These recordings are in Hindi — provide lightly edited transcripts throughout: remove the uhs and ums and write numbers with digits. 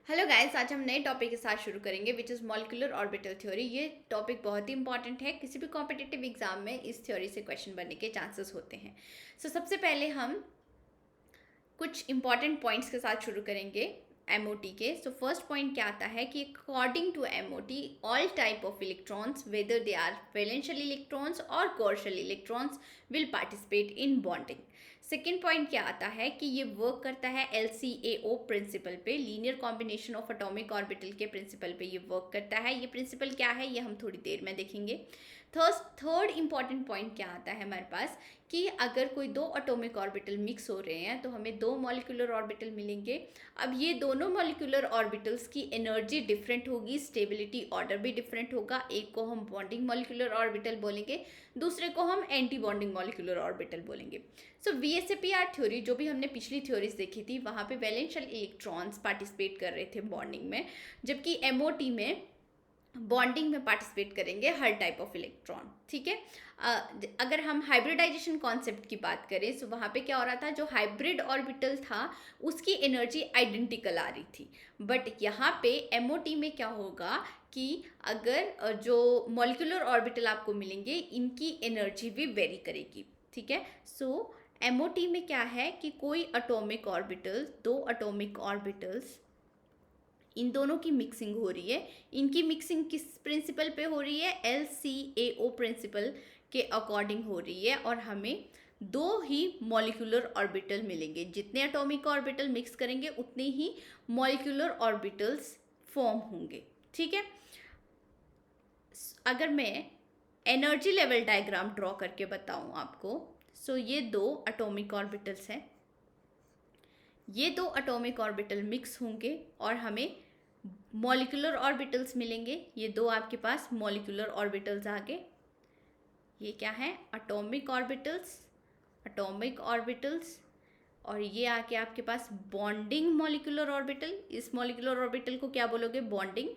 हेलो गाइस, आज हम नए टॉपिक के साथ शुरू करेंगे which is molecular orbital theory. ये टॉपिक बहुत ही इंपॉर्टेंट है। किसी भी कॉम्पिटिटिव एग्जाम में इस थ्योरी से क्वेश्चन बनने के चांसेस होते हैं। सबसे पहले हम कुछ इंपॉर्टेंट पॉइंट्स के साथ शुरू करेंगे एमओटी के। फर्स्ट पॉइंट क्या आता है कि according to MOT all type of electrons whether they are valential electrons और कोएर्शियल electrons will participate in bonding. Second point क्या आता है कि ये वर्क करता है LCAO प्रिंसिपल पे, linear combination of atomic orbital के प्रिंसिपल पे ये वर्क करता है। ये प्रिंसिपल क्या है ये हम थोड़ी देर में देखेंगे। थर्ड इंपॉर्टेंट पॉइंट क्या आता है हमारे पास कि अगर कोई दो एटॉमिक ऑर्बिटल मिक्स हो रहे हैं तो हमें दो मॉलिक्यूलर ऑर्बिटल मिलेंगे। अब ये दोनों मॉलिक्यूलर ऑर्बिटल्स की एनर्जी डिफरेंट होगी, स्टेबिलिटी ऑर्डर भी डिफरेंट होगा। एक को हम बॉन्डिंग मॉलिक्यूलर ऑर्बिटल बोलेंगे, दूसरे को हम एंटी बॉन्डिंग मॉलिक्यूलर ऑर्बिटल बोलेंगे। VSEPR थ्योरी जो भी हमने पिछली थ्योरीज देखी थी वहाँ पे वैलेंशियल इलेक्ट्रॉन्स पार्टिसिपेट कर रहे थे बॉन्डिंग में, जबकि MOT में बॉन्डिंग में पार्टिसिपेट करेंगे हर टाइप ऑफ इलेक्ट्रॉन। ठीक है। अगर हम हाइब्रिडाइजेशन कॉन्सेप्ट की बात करें तो वहाँ पे क्या हो रहा था, जो हाइब्रिड ऑर्बिटल था उसकी एनर्जी आइडेंटिकल आ रही थी। बट यहाँ पे MOT में क्या होगा कि अगर जो मॉलिक्यूलर ऑर्बिटल आपको मिलेंगे इनकी एनर्जी भी वेरी करेगी। ठीक है। MOT में क्या है कि कोई एटॉमिक ऑर्बिटल, दो एटॉमिक ऑर्बिटल्स, इन दोनों की मिक्सिंग हो रही है। इनकी मिक्सिंग किस प्रिंसिपल पे हो रही है? LCAO प्रिंसिपल के अकॉर्डिंग हो रही है और हमें दो ही मॉलिक्यूलर ऑर्बिटल मिलेंगे। जितने एटॉमिक ऑर्बिटल मिक्स करेंगे उतने ही मॉलिक्यूलर ऑर्बिटल्स फॉर्म होंगे। ठीक है। अगर मैं एनर्जी लेवल डायग्राम ड्रॉ करके बताऊं आपको, ये दो एटॉमिक ऑर्बिटल्स हैं। ये दो एटॉमिक ऑर्बिटल मिक्स होंगे और हमें मॉलिक्यूलर ऑर्बिटल्स मिलेंगे। ये दो आपके पास मॉलिक्यूलर ऑर्बिटल्स आ गए। ये क्या है? Atomic orbitals, atomic orbitals. और ये आके आपके पास बॉन्डिंग मॉलिक्यूलर ऑर्बिटल। इस मॉलिक्यूलर ऑर्बिटल को क्या बोलोगे? बॉन्डिंग।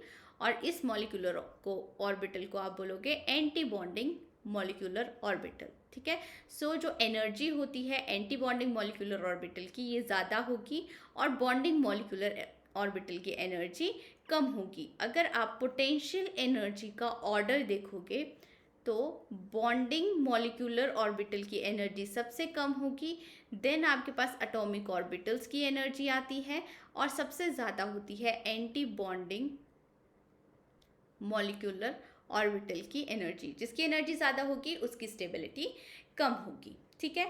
और इस मॉलिक्यूलर को ऑर्बिटल को आप बोलोगे एंटी बॉन्डिंग मॉलिक्यूलर ऑर्बिटल। ठीक है। जो एनर्जी होती है एंटी बॉन्डिंग मॉलिक्यूलर ऑर्बिटल की ये ज़्यादा होगी और बॉन्डिंग मॉलिक्यूलर ऑर्बिटल की एनर्जी कम होगी। अगर आप पोटेंशियल एनर्जी का ऑर्डर देखोगे तो बॉन्डिंग मॉलिक्यूलर ऑर्बिटल की एनर्जी सबसे कम होगी, देन आपके पास एटॉमिक ऑर्बिटल्स की एनर्जी आती है और सबसे ज़्यादा होती है एंटी बॉन्डिंग मॉलिक्यूलर ऑर्बिटल की एनर्जी। जिसकी एनर्जी ज़्यादा होगी उसकी स्टेबिलिटी कम होगी। ठीक है।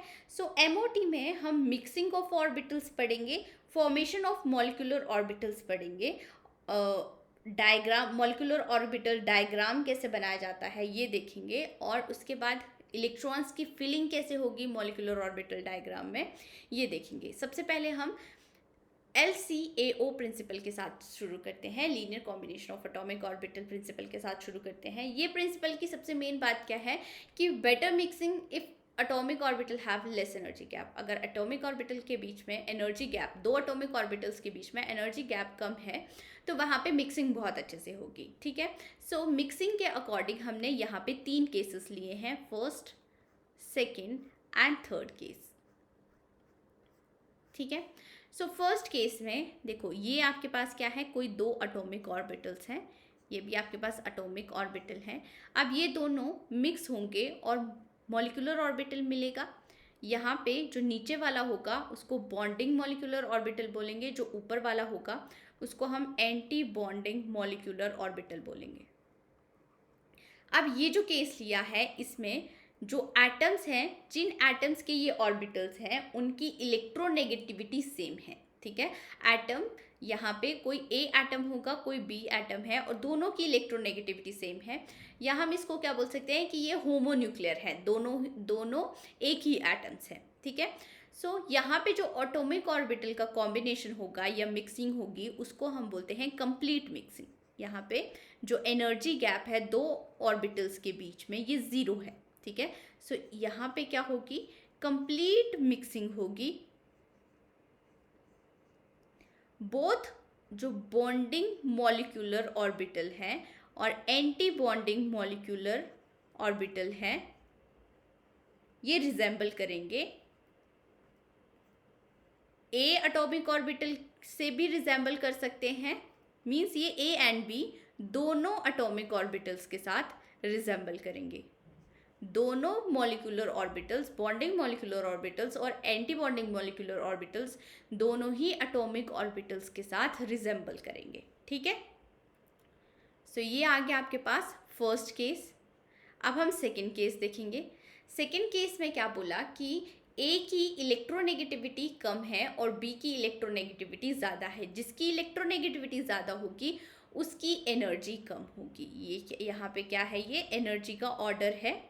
MOT में हम मिक्सिंग ऑफ ऑर्बिटल्स पढ़ेंगे, फॉर्मेशन ऑफ मॉलिक्यूलर ऑर्बिटल्स पढ़ेंगे, डायग्राम, मॉलिक्यूलर ऑर्बिटल डायग्राम कैसे बनाया जाता है ये देखेंगे, और उसके बाद इलेक्ट्रॉन्स की फिलिंग कैसे होगी मॉलिक्यूलर ऑर्बिटल डायग्राम में ये देखेंगे। सबसे पहले हम LCAO प्रिंसिपल के साथ शुरू करते हैं, linear combination of atomic orbital principle के साथ शुरू करते हैं। ये प्रिंसिपल की सबसे मेन बात क्या है कि better mixing if atomic orbital have less energy gap. अगर एटॉमिक ऑर्बिटल के बीच में एनर्जी गैप, दो एटॉमिक ऑर्बिटल्स के बीच में एनर्जी गैप कम है तो वहाँ पे मिक्सिंग बहुत अच्छे से होगी। ठीक है। मिक्सिंग के अकॉर्डिंग हमने यहाँ पे 3 केसेस लिए हैं, first, second and third case. ठीक है। फर्स्ट केस में देखो ये आपके पास क्या है, कोई दो एटॉमिक ऑर्बिटल्स हैं, ये भी आपके पास एटॉमिक ऑर्बिटल है। अब ये दोनों मिक्स होंगे और मॉलिक्यूलर ऑर्बिटल मिलेगा। यहाँ पे जो नीचे वाला होगा उसको बॉन्डिंग मॉलिक्यूलर ऑर्बिटल बोलेंगे, जो ऊपर वाला होगा उसको हम एंटी बॉन्डिंग मॉलिक्यूलर ऑर्बिटल बोलेंगे। अब ये जो केस लिया है इसमें जो एटम्स हैं, जिन एटम्स के ये ऑर्बिटल्स हैं उनकी इलेक्ट्रोनेगेटिविटी सेम है। ठीक है। एटम यहाँ पे कोई A एटम होगा, कोई B एटम है और दोनों की इलेक्ट्रोनेगेटिविटी सेम है। या हम इसको क्या बोल सकते हैं कि ये होमोन्यूक्लियर है, दोनों एक ही एटम्स हैं। ठीक है। यहाँ पे जो एटॉमिक ऑर्बिटल का कॉम्बिनेशन होगा या मिक्सिंग होगी उसको हम बोलते हैं कंप्लीट मिक्सिंग। यहाँ पे जो एनर्जी गैप है दो ऑर्बिटल्स के बीच में ये 0 है। ठीक है। यहाँ पे क्या होगी, कंप्लीट मिक्सिंग होगी। बोथ जो बॉन्डिंग मॉलिक्यूलर ऑर्बिटल है और एंटी बॉन्डिंग मॉलिक्यूलर ऑर्बिटल है ये रिजेंबल करेंगे। A एटॉमिक ऑर्बिटल से भी रिजेंबल कर सकते हैं, मीन्स ये ए एंड बी दोनों एटॉमिक ऑर्बिटल्स के साथ रिजेंबल करेंगे। दोनों molecular orbitals, bonding molecular orbitals और एंटी बॉन्डिंग मॉलिक्यूलर ऑर्बिटल्स दोनों ही एटॉमिक ऑर्बिटल्स के साथ रिजेंबल करेंगे। ठीक है, सो ये आ गया आपके पास फर्स्ट केस। अब हम सेकंड केस देखेंगे। सेकंड केस में क्या बोला कि ए की इलेक्ट्रोनेगेटिविटी कम है और बी की इलेक्ट्रोनेगेटिविटी ज़्यादा है। जिसकी इलेक्ट्रोनेगेटिविटी ज़्यादा होगी उसकी एनर्जी कम होगी। ये यहाँ पे क्या है, ये एनर्जी का ऑर्डर है।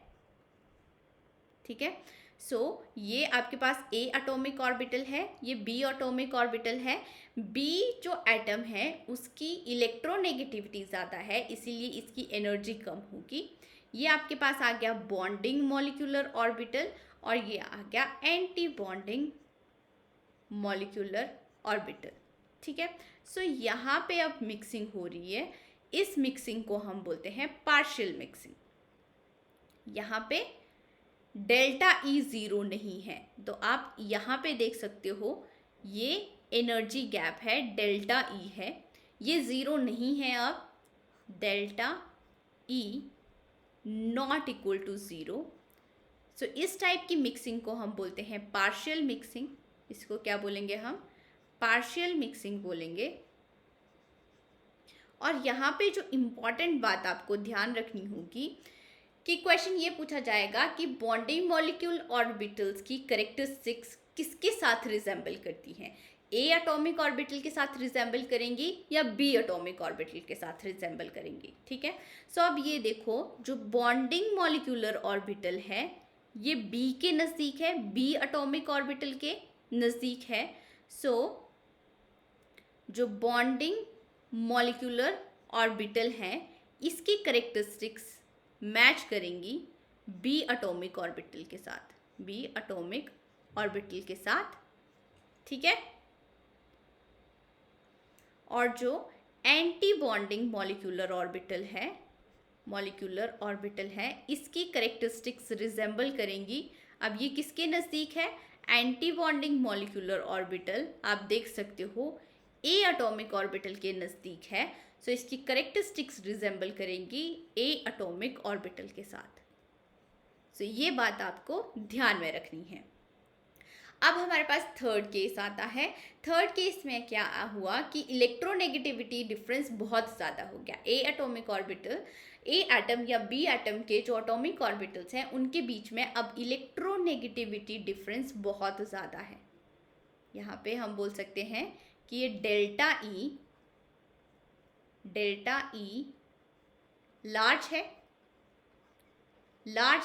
ठीक है, सो ये आपके पास ए एटॉमिक ऑर्बिटल है, ये बी एटॉमिक ऑर्बिटल है। बी जो एटम है उसकी इलेक्ट्रोनेगेटिविटी ज़्यादा है, इसीलिए इसकी एनर्जी कम होगी। ये आपके पास आ गया बॉन्डिंग मॉलिक्यूलर ऑर्बिटल और ये आ गया एंटी बॉन्डिंग मॉलिक्यूलर ऑर्बिटल। ठीक है, सो यहाँ पे अब मिक्सिंग हो रही है। इस मिक्सिंग को हम बोलते हैं पार्शियल मिक्सिंग। यहाँ पे डेल्टा ई ज़ीरो नहीं है, तो आप यहाँ पे देख सकते हो ये एनर्जी गैप है, डेल्टा ई है, ये ज़ीरो नहीं है। अब delta E not equal to zero. So इस टाइप की मिक्सिंग को हम बोलते हैं पार्शियल मिक्सिंग। इसको क्या बोलेंगे हम, पार्शियल मिक्सिंग बोलेंगे। और यहाँ पे जो इम्पॉर्टेंट बात आपको ध्यान रखनी होगी कि क्वेश्चन ये पूछा जाएगा कि बॉन्डिंग मॉलिक्यूल ऑर्बिटल्स की कैरेक्टरिस्टिक्स किसके साथ रिजेंबल करती हैं, ए एटॉमिक ऑर्बिटल के साथ रिजेंबल करेंगी या बी एटॉमिक ऑर्बिटल के साथ रिजेंबल करेंगी। ठीक है, सो अब ये देखो जो बॉन्डिंग मॉलिक्यूलर ऑर्बिटल है ये बी के नज़दीक है, बी एटॉमिक ऑर्बिटल के नज़दीक है। सो जो बॉन्डिंग मॉलिक्यूलर ऑर्बिटल है इसकी कैरेक्टरिस्टिक्स मैच करेंगी बी एटॉमिक ऑर्बिटल के साथ, बी एटॉमिक ऑर्बिटल के साथ। ठीक है, और जो एंटी बॉन्डिंग मॉलिक्यूलर ऑर्बिटल है इसकी कैरेक्टरिस्टिक्स रिजेंबल करेंगी। अब ये किसके नज़दीक है, एंटी बॉन्डिंग मॉलिक्यूलर ऑर्बिटल आप देख सकते हो ए एटॉमिक ऑर्बिटल के नज़दीक है। सो इसकी कैरेक्टरिस्टिक्स रिजेंबल करेंगी ए एटॉमिक ऑर्बिटल के साथ। सो ये बात आपको ध्यान में रखनी है। अब हमारे पास थर्ड केस आता है। थर्ड केस में क्या हुआ कि इलेक्ट्रोनेगेटिविटी डिफरेंस बहुत ज़्यादा हो गया। ए एटॉमिक ऑर्बिटल, ए एटम या बी एटम के जो एटॉमिक ऑर्बिटल्स हैं उनके बीच में अब इलेक्ट्रोनेगेटिविटी डिफरेंस बहुत ज़्यादा है। यहाँ पे हम बोल सकते हैं कि ये डेल्टा ई लार्ज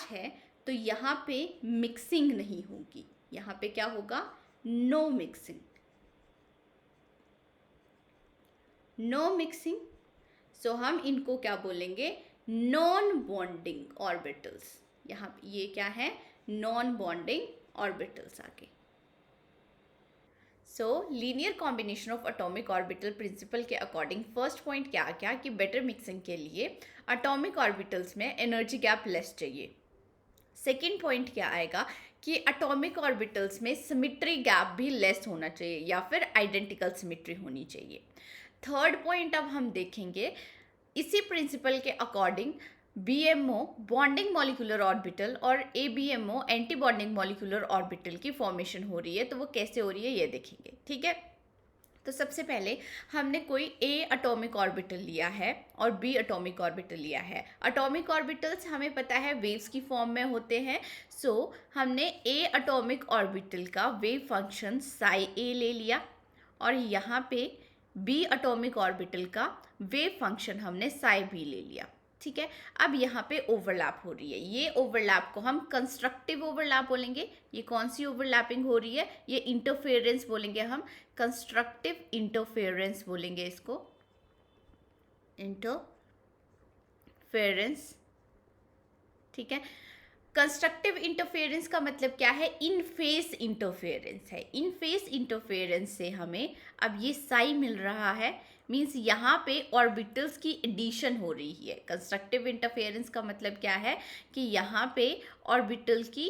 है, तो यहाँ पे मिक्सिंग नहीं होगी। यहाँ पे क्या होगा, नो मिक्सिंग। सो हम इनको क्या बोलेंगे, नॉन बॉन्डिंग ऑर्बिटल्स। यहाँ पे ये क्या है, नॉन बॉन्डिंग ऑर्बिटल्स आगे। So linear combination of atomic orbital principle के अकॉर्डिंग फर्स्ट पॉइंट क्या क्या कि बेटर मिक्सिंग के लिए एटॉमिक ऑर्बिटल्स में एनर्जी गैप लेस चाहिए। सेकेंड पॉइंट क्या आएगा कि एटॉमिक ऑर्बिटल्स में सिमेट्री गैप भी लेस होना चाहिए या फिर आइडेंटिकल सिमेट्री होनी चाहिए। थर्ड पॉइंट अब हम देखेंगे इसी प्रिंसिपल के according BMO bonding molecular orbital और ABMO anti bonding molecular orbital की फॉर्मेशन हो रही है, तो वो कैसे हो रही है ये देखेंगे। ठीक है, तो सबसे पहले हमने कोई A एटॉमिक ऑर्बिटल लिया है और B एटॉमिक ऑर्बिटल लिया है। एटॉमिक ऑर्बिटल्स हमें पता है वेव्स की फॉर्म में होते हैं। सो हमने A एटॉमिक ऑर्बिटल का वेव फंक्शन psi A ले लिया और यहाँ पे B एटॉमिक ऑर्बिटल का वेव फंक्शन हमने psi B ले लिया। ठीक है, अब यहाँ पे ओवरलैप हो रही है, ये ओवरलैप को हम कंस्ट्रक्टिव ओवरलैप बोलेंगे। ये कौन सी ओवरलैपिंग हो रही है, ये इंटरफेरेंस बोलेंगे हम, कंस्ट्रक्टिव इंटरफेरेंस बोलेंगे इसको, इंटरफेरेंस। ठीक है, कंस्ट्रक्टिव इंटरफेरेंस का मतलब क्या है, इन फेस इंटरफेरेंस है। इन फेस इंटरफेरेंस से हमें अब ये साई मिल रहा है, मीन्स यहाँ पे ऑर्बिटल्स की एडिशन हो रही है। कंस्ट्रक्टिव इंटरफेरेंस का मतलब क्या है कि यहाँ पे ऑर्बिटल की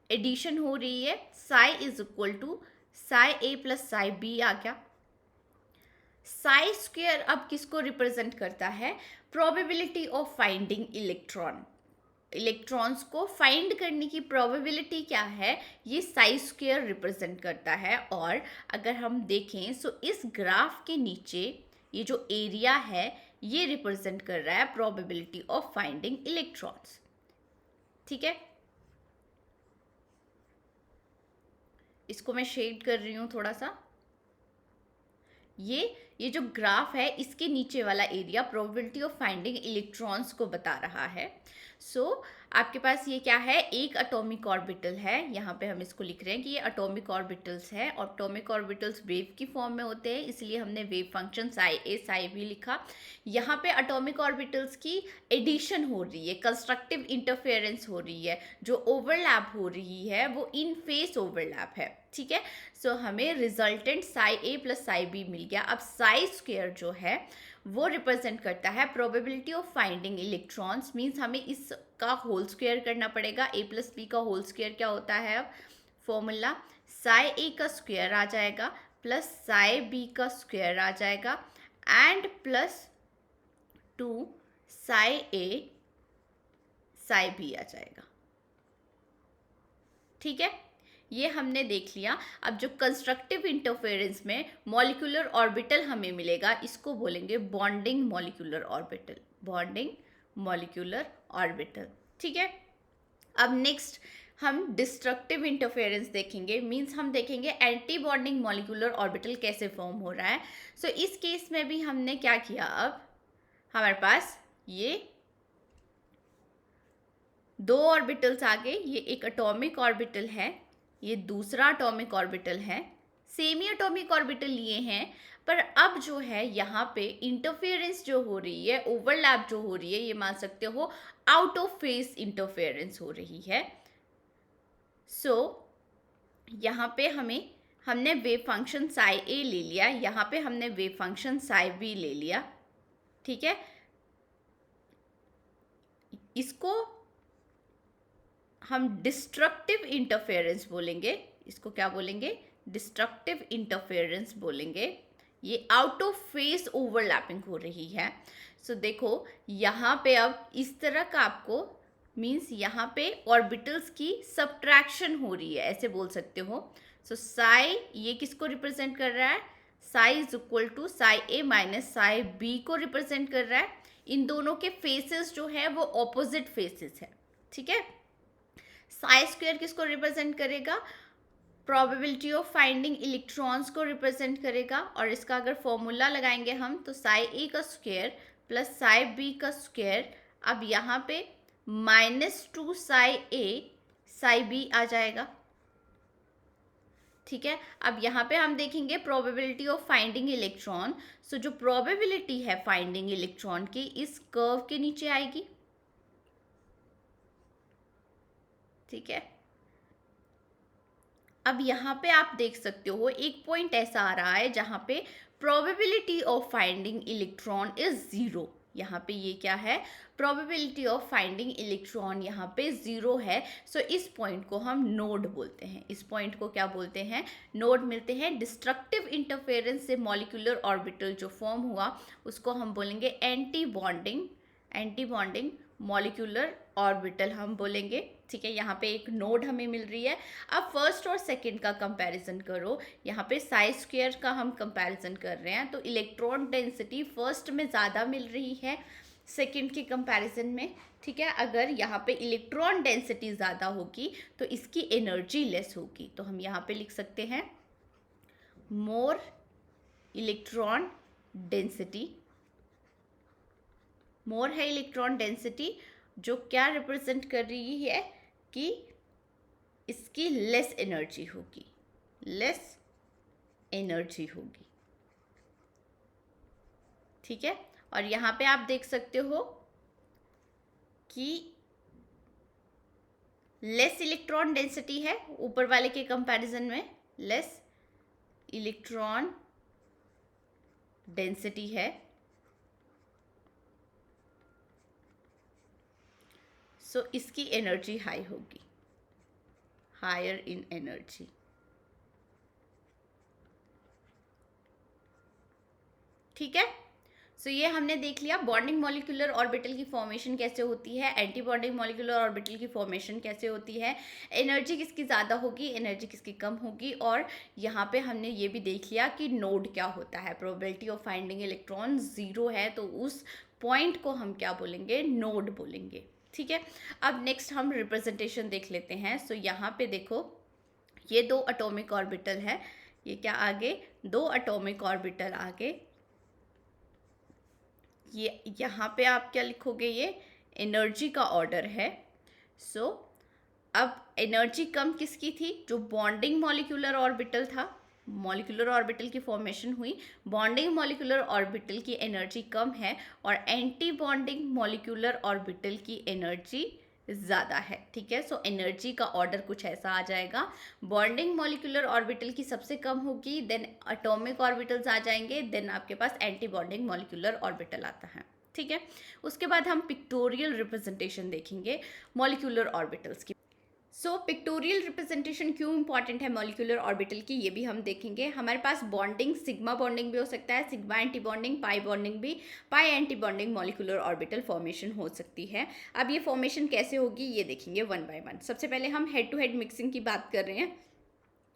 एडिशन हो रही है। Psi is equal to psi A plus psi B आ गया। साई स्क्वायर अब किसको रिप्रेजेंट करता है? Probability of finding electron. Electrons को फाइंड करने की प्रोबेबिलिटी क्या है? ये साई स्क्वायर रिप्रेजेंट करता है। और अगर हम देखें तो इस ग्राफ के नीचे ये जो एरिया है ये रिप्रेजेंट कर रहा है प्रोबेबिलिटी ऑफ फाइंडिंग इलेक्ट्रॉन्स। ठीक है, इसको मैं शेड कर रही हूँ थोड़ा सा। ये जो ग्राफ है इसके नीचे वाला area probability of finding electrons को बता रहा है। सो आपके पास ये क्या है? एक एटॉमिक ऑर्बिटल है, यहाँ पे हम इसको लिख रहे हैं कि ये एटॉमिक ऑर्बिटल्स है। एटॉमिक ऑर्बिटल्स वेव की फॉर्म में होते हैं, इसलिए हमने wave function psi A psi B लिखा। यहाँ पे एटॉमिक ऑर्बिटल्स की एडिशन हो रही है, कंस्ट्रक्टिव इंटरफेरेंस हो रही है, जो ओवरलैप हो रही है वो इन फेस ओवरलैप है। ठीक है, सो हमें रिजल्टेंट साई ए प्लस साई बी मिल गया। अब साई स्क्वायर जो है वो रिप्रेजेंट करता है probability of finding electrons. Means हमें इसका होल स्क्वायर करना पड़ेगा। ए प्लस बी का होल स्क्वायर क्या होता है? अब फॉर्मूला साई ए का स्क्वायर आ जाएगा प्लस साई बी का स्क्वायर आ जाएगा and plus 2 psi A psi B आ जाएगा। ठीक है, ये हमने देख लिया। अब जो कंस्ट्रक्टिव इंटरफेरेंस में मॉलिक्यूलर ऑर्बिटल हमें मिलेगा इसको बोलेंगे bonding molecular orbital. Bonding molecular orbital. ठीक है, अब नेक्स्ट हम डिस्ट्रक्टिव इंटरफेरेंस देखेंगे। मींस हम देखेंगे एंटी बॉन्डिंग मॉलिक्यूलर ऑर्बिटल कैसे फॉर्म हो रहा है। सो इस केस में भी हमने क्या किया? अब हमारे पास ये दो ऑर्बिटल्स आ गए। ये एक एटॉमिक ऑर्बिटल है, ये दूसरा एटॉमिक ऑर्बिटल है। सेमी एटॉमिक ऑर्बिटल लिए हैं, पर अब जो है यहाँ पे इंटरफेरेंस जो हो रही है, ओवरलैप जो हो रही है, ये मान सकते हो आउट ऑफ फेस इंटरफेरेंस हो रही है। सो यहाँ पे हमने वेव फंक्शन साई ए ले लिया, यहाँ पे हमने वेव फंक्शन साई बी ले लिया। ठीक है, इसको हम डिस्ट्रक्टिव इंटरफेरेंस बोलेंगे। इसको क्या बोलेंगे? डिस्ट्रक्टिव इंटरफेरेंस बोलेंगे। ये आउट ऑफ फेस ओवरलैपिंग हो रही है। सो देखो यहाँ पे अब इस तरह का आपको मीन्स यहाँ पे ऑर्बिटल्स की सब्ट्रैक्शन हो रही है, ऐसे बोल सकते हो। सो साई ये किसको रिप्रेजेंट कर रहा है? Psi is equal to psi A minus psi B को रिप्रेजेंट कर रहा है। इन दोनों के फेसेस जो है वो ऑपोजिट फेसेस है। ठीक है, साई स्क्वायर किसको रिप्रेजेंट करेगा? प्रोबेबिलिटी ऑफ फाइंडिंग इलेक्ट्रॉन्स को रिप्रेजेंट करेगा। और इसका अगर फॉर्मूला लगाएंगे हम तो साई ए का स्क्वायर प्लस साई बी का स्क्वायर। अब यहाँ पे -2 साई ए साई बी आ जाएगा। ठीक है, अब यहाँ पे हम देखेंगे प्रोबेबिलिटी ऑफ फाइंडिंग इलेक्ट्रॉन। सो जो प्रोबेबिलिटी है फाइंडिंग इलेक्ट्रॉन की इस कर्व के नीचे आएगी। ठीक है, अब यहाँ पे आप देख सकते हो एक पॉइंट ऐसा आ रहा है जहाँ पे probability of finding electron is 0। यहाँ पे ये क्या है? प्रोबेबिलिटी ऑफ फाइंडिंग इलेक्ट्रॉन यहाँ पे 0 है। सो इस पॉइंट को हम नोड बोलते हैं। इस पॉइंट को क्या बोलते हैं? नोड मिलते हैं। डिस्ट्रक्टिव इंटरफेरेंस से मॉलिक्यूलर ऑर्बिटल जो फॉर्म हुआ उसको हम बोलेंगे एंटी बॉन्डिंग मॉलिक्यूलर ऑर्बिटल हम बोलेंगे। ठीक है, यहाँ पे एक नोड हमें मिल रही है। अब फर्स्ट और सेकंड का कंपैरिजन करो। यहाँ पे साई स्क्वायर का हम कंपैरिजन कर रहे हैं तो इलेक्ट्रॉन डेंसिटी फर्स्ट में ज़्यादा मिल रही है सेकंड के कंपैरिजन में। ठीक है, अगर यहाँ पे इलेक्ट्रॉन डेंसिटी ज़्यादा होगी तो इसकी एनर्जी लेस होगी। तो हम यहाँ पे लिख सकते हैं मोर इलेक्ट्रॉन डेंसिटी। मोर है इलेक्ट्रॉन डेंसिटी, जो क्या रिप्रेजेंट कर रही है कि इसकी लेस एनर्जी होगी। ठीक है, और यहाँ पे आप देख सकते हो कि लेस इलेक्ट्रॉन डेंसिटी है ऊपर वाले के कंपैरिजन में, लेस इलेक्ट्रॉन डेंसिटी है। सो इसकी एनर्जी हाई होगी, हायर इन एनर्जी। ठीक है। सो ये हमने देख लिया बॉन्डिंग मॉलिक्यूलर ऑर्बिटल की फॉर्मेशन कैसे होती है, एंटी बॉन्डिंग मॉलिक्यूलर ऑर्बिटल की फॉर्मेशन कैसे होती है, एनर्जी किसकी ज़्यादा होगी, एनर्जी किसकी कम होगी, और यहाँ पे हमने ये भी देख लिया कि नोड क्या होता है। प्रोबेबिलिटी ऑफ फाइंडिंग इलेक्ट्रॉन 0 है तो उस पॉइंट को हम क्या बोलेंगे, नोड बोलेंगे। ठीक है, अब नेक्स्ट हम रिप्रेजेंटेशन देख लेते हैं। सो यहाँ पे देखो ये 2 एटॉमिक ऑर्बिटल है, ये क्या आगे 2 एटॉमिक ऑर्बिटल आगे, ये यहाँ पे आप क्या लिखोगे, ये एनर्जी का ऑर्डर है। सो अब एनर्जी कम किसकी थी, जो बॉन्डिंग मॉलिक्यूलर ऑर्बिटल था, मॉलिक्यूलर ऑर्बिटल की फॉर्मेशन हुई, बॉन्डिंग मॉलिक्यूलर ऑर्बिटल की एनर्जी कम है और एंटी बॉन्डिंग मॉलिक्यूलर ऑर्बिटल की एनर्जी ज़्यादा है। ठीक है, सो एनर्जी का ऑर्डर कुछ ऐसा आ जाएगा, बॉन्डिंग मॉलिक्यूलर ऑर्बिटल की सबसे कम होगी, देन एटॉमिक ऑर्बिटल्स आ जाएंगे, देन आपके पास एंटी बॉन्डिंग मॉलिक्यूलर ऑर्बिटल आता है। ठीक है, उसके बाद हम पिक्टोरियल रिप्रेजेंटेशन देखेंगे मॉलिक्यूलर ऑर्बिटल्स की। सो पिक्टोरियल रिप्रेजेंटेशन क्यों इंपॉर्टेंट है मॉलिक्यूलर ऑर्बिटल की, ये भी हम देखेंगे। हमारे पास बॉन्डिंग सिग्मा बॉन्डिंग भी हो सकता है, sigma anti bonding, pi bonding भी, pi anti bonding molecular orbital formation हो सकती है। अब ये फॉर्मेशन कैसे होगी ये देखेंगे वन बाय वन। सबसे पहले हम हेड टू हेड मिक्सिंग की बात कर रहे हैं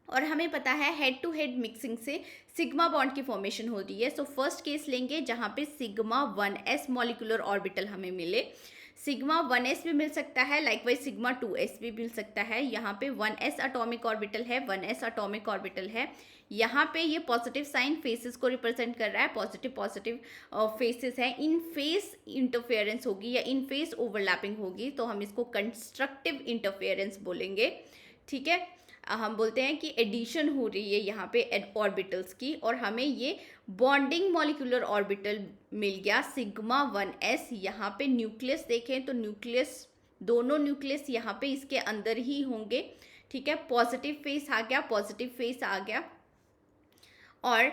और हमें पता है हेड टू हेड मिक्सिंग से सिग्मा बॉन्ड की फॉर्मेशन होती है। सो फर्स्ट केस लेंगे जहाँ पे सिग्मा 1s मॉलिक्यूलर ऑर्बिटल हमें मिले, सिग्मा 1s भी मिल सकता है, लाइकवाइज सिग्मा 2s भी मिल सकता है। यहाँ पे 1s एटॉमिक ऑर्बिटल है, 1s एटॉमिक ऑर्बिटल है। यहाँ पे ये पॉजिटिव साइन फेसेस को रिप्रेजेंट कर रहा है, पॉजिटिव फेसेस है। इन फेस इंटरफेरेंस होगी या इन फेस ओवरलैपिंग होगी तो हम इसको कंस्ट्रक्टिव इंटरफेरेंस बोलेंगे। ठीक है, हम बोलते हैं कि एडिशन हो रही है यहाँ पे ऑर्बिटल्स की और हमें ये बॉन्डिंग मॉलिक्यूलर ऑर्बिटल मिल गया सिग्मा 1s। यहाँ पे न्यूक्लियस देखें तो न्यूक्लियस, दोनों न्यूक्लियस यहाँ पे इसके अंदर ही होंगे। ठीक है, पॉजिटिव फेस आ गया, पॉजिटिव फेस आ गया। और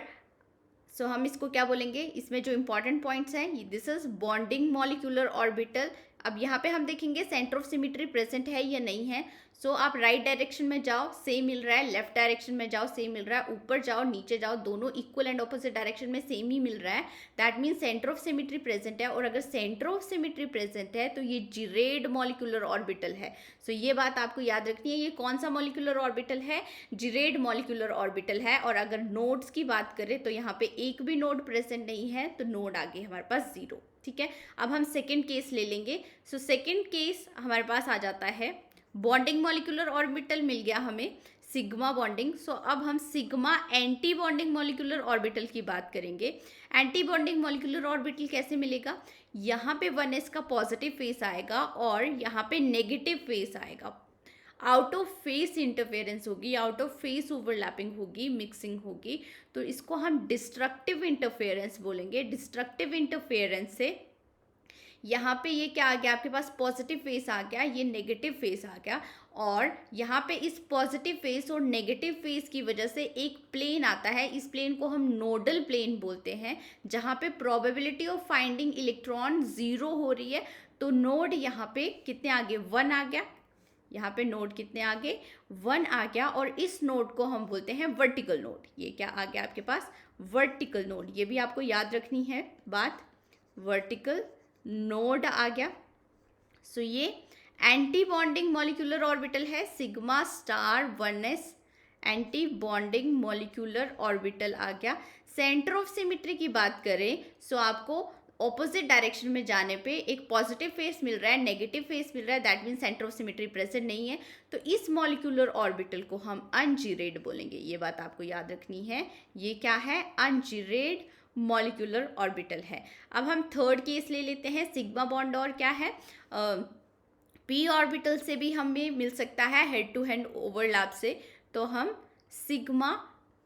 सो हम इसको क्या बोलेंगे, इसमें जो इंपॉर्टेंट पॉइंट्स हैं, this is bonding molecular orbital. अब यहाँ पे हम देखेंगे सेंटर ऑफ सिमेट्री प्रेजेंट है या नहीं है। सो आप राइट डायरेक्शन में जाओ सेम मिल रहा है, लेफ्ट डायरेक्शन में जाओ सेम मिल रहा है, ऊपर जाओ नीचे जाओ दोनों इक्वल एंड ऑपोजिट डायरेक्शन में सेम ही मिल रहा है। That means centre of symmetry present है। और अगर सेंटर ऑफ सिमेट्री प्रेजेंट है तो ये जिरेड मॉलिक्यूलर ऑर्बिटल है। सो ये बात आपको याद रखनी है, ये कौन सा मॉलिक्यूलर ऑर्बिटल है, जिरेड मॉलिक्यूलर ऑर्बिटल है। और अगर नोड्स की बात करें तो यहाँ पे एक भी नोड प्रेजेंट नहीं है तो नोड आ गए हमारे पास 0। ठीक है, अब हम सेकेंड केस ले लेंगे। सो सेकेंड केस हमारे पास आ जाता है बॉन्डिंग मॉलिक्यूलर ऑर्बिटल मिल गया हमें सिग्मा बॉन्डिंग। सो अब हम sigma anti bonding molecular orbital की बात करेंगे। एंटी बॉन्डिंग मॉलिक्यूलर ऑर्बिटल कैसे मिलेगा, यहाँ पे 1s का पॉजिटिव फेस आएगा और यहाँ पे नेगेटिव फेस आएगा, आउट ऑफ फेस इंटरफेरेंस होगी, आउट ऑफ फेस ओवरलैपिंग होगी, मिक्सिंग होगी, तो इसको हम डिस्ट्रक्टिव इंटरफेरेंस बोलेंगे। डिस्ट्रक्टिव इंटरफेरेंस से यहाँ पे ये क्या आ गया, आपके पास पॉजिटिव फेस आ गया, ये नेगेटिव फेस आ गया। और यहाँ पे इस पॉजिटिव फेस और नेगेटिव फेस की वजह से एक प्लेन आता है, इस प्लेन को हम नोडल प्लेन बोलते हैं, जहाँ पे प्रोबेबिलिटी ऑफ फाइंडिंग इलेक्ट्रॉन 0 हो रही है। तो नोड यहाँ पे कितने आगे, 1 आ गया, यहाँ पे नोड कितने आगे, 1 आ गया। और इस नोड को हम बोलते हैं वर्टिकल नोड। ये क्या आ गया आपके पास, वर्टिकल नोड। ये भी आपको याद रखनी है बात, वर्टिकल नोड आ गया। सो ये एंटी बॉन्डिंग मॉलिक्यूलर ऑर्बिटल है sigma star 1s, anti bonding molecular orbital आ गया। सेंटर ऑफ सिमेट्री की बात करें सो आपको ऑपोजिट डायरेक्शन में जाने पे एक पॉजिटिव फेस मिल रहा है, नेगेटिव फेस मिल रहा है, that mean centre of symmetry present नहीं है। तो इस मॉलिक्यूलर ऑर्बिटल को हम अनजिरेड बोलेंगे। ये बात आपको याद रखनी है, ये क्या है, अनजिरेड मॉलिक्यूलर ऑर्बिटल है। अब हम थर्ड केस ले लेते हैं, सिग्मा बॉन्ड और क्या है, पी ऑर्बिटल से भी हमें मिल सकता है हेड टू हेड ओवरलैप से। तो हम सिग्मा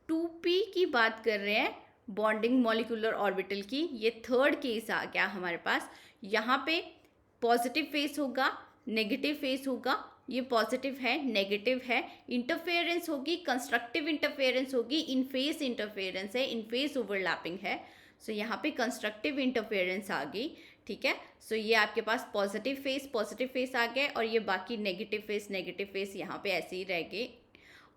2p की बात कर रहे हैं बॉन्डिंग मॉलिक्यूलर ऑर्बिटल की। ये थर्ड केस आ गया हमारे पास। यहाँ पे पॉजिटिव फेस होगा, नेगेटिव फेस होगा, ये पॉजिटिव है, नेगेटिव है, इंटरफेरेंस होगी, कंस्ट्रक्टिव इंटरफेरेंस होगी, इन फेस इंटरफेरेंस है, इन फेस ओवरलैपिंग है। सो यहाँ पे कंस्ट्रक्टिव इंटरफेरेंस आ गई। ठीक है, सो ये आपके पास पॉजिटिव फेस आ गए और ये बाकी नेगेटिव फेस यहाँ पे ऐसे ही रह गए।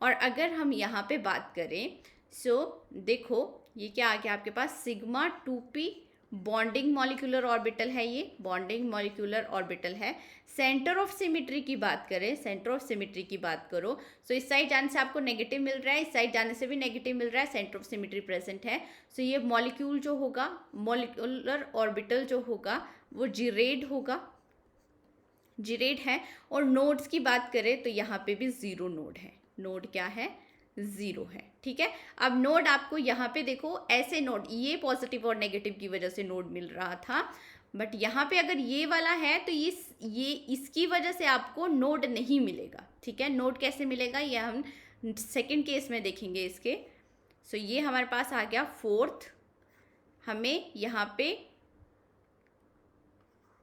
और अगर हम यहाँ पे बात करें सो देखो ये क्या आ गया आपके पास, sigma 2p bonding molecular orbital है, ये बॉन्डिंग मॉलिक्यूलर ऑर्बिटल है। सेंटर ऑफ सिमेट्री की बात करें, सेंटर ऑफ सिमेट्री की बात करो, सो इस साइड जाने से आपको नेगेटिव मिल रहा है, इस साइड जाने से भी नेगेटिव मिल रहा है, सेंटर ऑफ सिमेट्री प्रेजेंट है। सो ये मॉलिक्यूल जो होगा, मॉलिक्यूलर ऑर्बिटल जो होगा वो जिरेड होगा, जिरेड है। और नोड्स की बात करें तो यहाँ पे भी जीरो नोड है, नोड क्या है, जीरो है, ठीक है। अब नोड आपको यहाँ पे देखो ऐसे नोड, ये पॉजिटिव और नेगेटिव की वजह से नोड मिल रहा था, बट यहाँ पे अगर ये वाला है तो ये इसकी वजह से आपको नोड नहीं मिलेगा, ठीक है। नोड कैसे मिलेगा ये हम सेकंड केस में देखेंगे इसके। सो ये हमारे पास आ गया फोर्थ, हमें यहाँ पे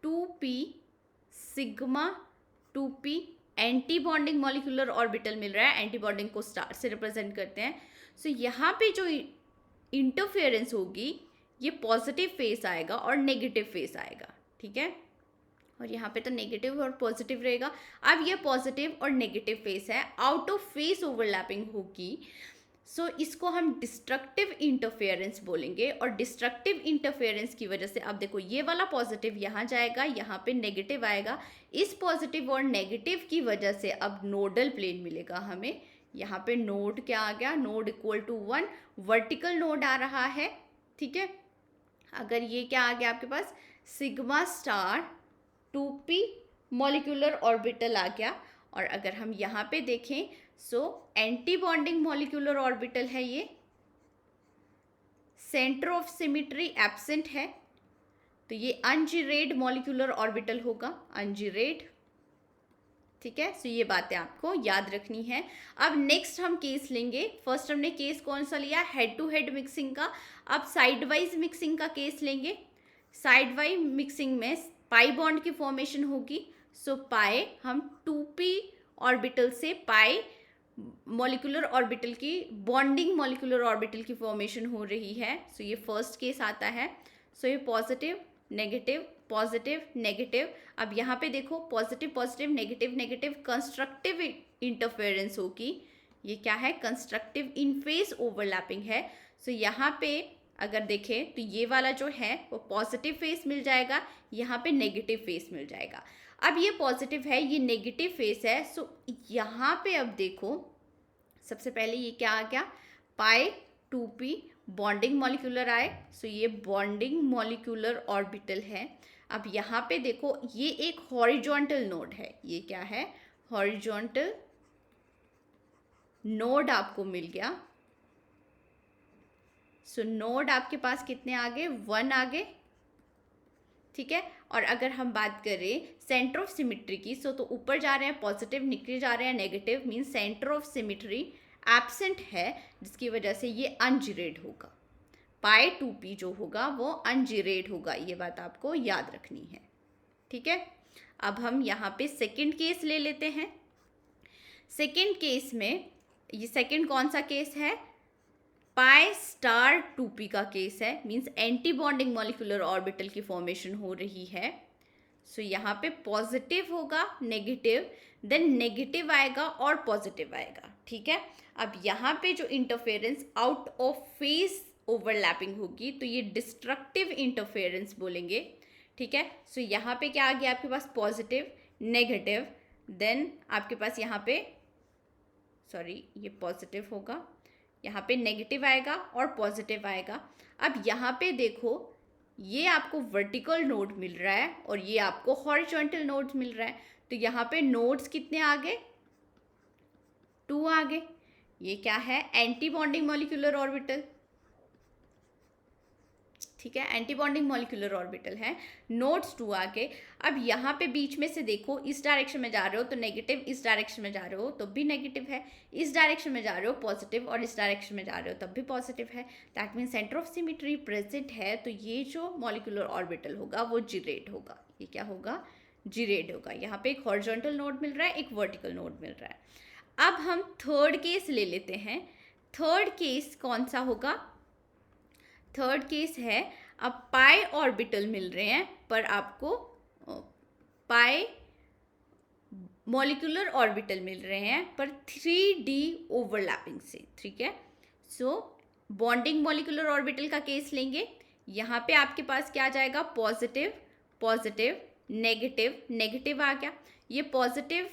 2p sigma 2p anti bonding molecular orbital मिल रहा है, एंटी बॉन्डिंग को स्टार से रिप्रेजेंट करते हैं। सो यहाँ पे जो इंटरफेरेंस होगी ये पॉजिटिव फेस आएगा और नेगेटिव फेस आएगा, ठीक है। और यहाँ पे तो नेगेटिव और पॉजिटिव रहेगा। अब ये पॉजिटिव और नेगेटिव फेस है, आउट ऑफ फेस ओवरलैपिंग होगी, सो इसको हम डिस्ट्रक्टिव इंटरफेरेंस बोलेंगे। और डिस्ट्रक्टिव इंटरफेरेंस की वजह से अब देखो ये वाला पॉजिटिव यहाँ जाएगा, यहाँ पे नेगेटिव आएगा, इस पॉजिटिव और नेगेटिव की वजह से अब नोडल प्लेन मिलेगा हमें। यहाँ पे नोड क्या आ गया, node equal to 1, vertical node आ रहा है, ठीक है। अगर ये क्या आ गया आपके पास, sigma star 2p molecular orbital आ गया। और अगर हम यहाँ पे देखें so anti bonding molecular orbital है ये, सेंटर ऑफ सिमेट्री एब्सेंट है, तो ये अनजिरेड मॉलिक्यूलर ऑर्बिटल होगा, अनजिरेड, ठीक है। सो ये बातें आपको याद रखनी है। अब नेक्स्ट हम केस लेंगे, फर्स्ट हमने केस कौन सा लिया, हेड टू हेड मिक्सिंग का। अब साइड वाइज मिक्सिंग का केस लेंगे। साइड वाइज मिक्सिंग में पाई बॉन्ड की फॉर्मेशन होगी। सो पाई हम 2p ऑर्बिटल से पाई मॉलिक्यूलर ऑर्बिटल की, बॉन्डिंग मॉलिक्यूलर ऑर्बिटल की फॉर्मेशन हो रही है। सो ये फर्स्ट केस आता है। सो ये पॉजिटिव नेगेटिव पॉजिटिव नेगेटिव। अब यहाँ पे देखो positive positive negative negative, constructive interference होगी। ये क्या है, कंस्ट्रक्टिव इन फेस ओवरलैपिंग है। सो यहाँ पे अगर देखें तो ये वाला जो है वो पॉजिटिव फेस मिल जाएगा, यहाँ पे नेगेटिव फेस मिल जाएगा। अब ये पॉजिटिव है, ये नेगेटिव फेस है। सो यहाँ पे अब देखो सबसे पहले ये क्या आ गया, पाई 2p बॉन्डिंग मॉलिक्यूलर आए। सो ये बॉन्डिंग मॉलिक्यूलर ऑर्बिटल है। अब यहाँ पे देखो ये एक हॉरिजॉन्टल नोड है, ये क्या है, हॉरिजॉन्टल नोड आपको मिल गया। सो नोड आपके पास कितने आगे, 1 आगे, ठीक है। और अगर हम बात करें सेंटर ऑफ सिमेट्री की, सो तो ऊपर जा रहे हैं पॉजिटिव, नीचे जा रहे हैं negative, means centre of symmetry absent है, जिसकी वजह से ये अनजिरेड होगा। पाई 2p जो होगा वो अनजिरेड होगा, ये बात आपको याद रखनी है, ठीक है। अब हम यहाँ पे सेकंड केस ले लेते हैं। सेकंड केस में ये सेकंड कौन सा केस है, पाई स्टार 2p का केस है, means anti bonding molecular orbital की फॉर्मेशन हो रही है। सो यहाँ पे पॉजिटिव होगा नेगेटिव, देन नेगेटिव आएगा और पॉजिटिव आएगा, ठीक है। अब यहाँ पे जो interference out of face overlapping होगी तो ये डिस्ट्रक्टिव इंटरफेरेंस बोलेंगे, ठीक है। सो यहाँ पे क्या आ गया आपके पास, पॉजिटिव नेगेटिव, देन आपके पास यहाँ पे सॉरी ये पॉजिटिव होगा, यहाँ पे नेगेटिव आएगा और पॉजिटिव आएगा। अब यहाँ पे देखो ये आपको वर्टिकल नोड मिल रहा है और ये आपको हॉरिजॉन्टल नोड मिल रहा है, तो यहाँ पे नोड्स कितने आगे, 2 आगे। ये क्या है, एंटी बॉन्डिंग मॉलिक्यूलर ऑर्बिटल, ठीक है, एंटी बॉन्डिंग मॉलिक्यूलर ऑर्बिटल है, नोड्स 2 आगे। अब यहाँ पे बीच में से देखो इस डायरेक्शन में जा रहे हो तो नेगेटिव, इस डायरेक्शन में जा रहे हो तो भी नेगेटिव है, इस डायरेक्शन में जा रहे हो पॉजिटिव और इस डायरेक्शन में जा रहे हो तब भी पॉजिटिव है। That mean centre of symmetry present है, तो ये जो मॉलिक्यूलर ऑर्बिटल होगा वो जिरेड होगा। ये क्या होगा, जिरेड होगा। यहाँ पे एक हॉरिजॉन्टल नोड मिल रहा है, एक वर्टिकल नोड मिल रहा है। अब हम थर्ड केस ले लेते हैं। थर्ड केस कौन सा होगा, थर्ड केस है अब पाई ऑर्बिटल मिल रहे हैं पर आपको पाई मॉलिक्यूलर ऑर्बिटल मिल रहे हैं पर 3D ओवरलैपिंग से, ठीक है। सो बॉन्डिंग मॉलिक्यूलर ऑर्बिटल का केस लेंगे, यहाँ पे आपके पास क्या आ जाएगा, पॉजिटिव पॉजिटिव नेगेटिव नेगेटिव आ गया, ये positive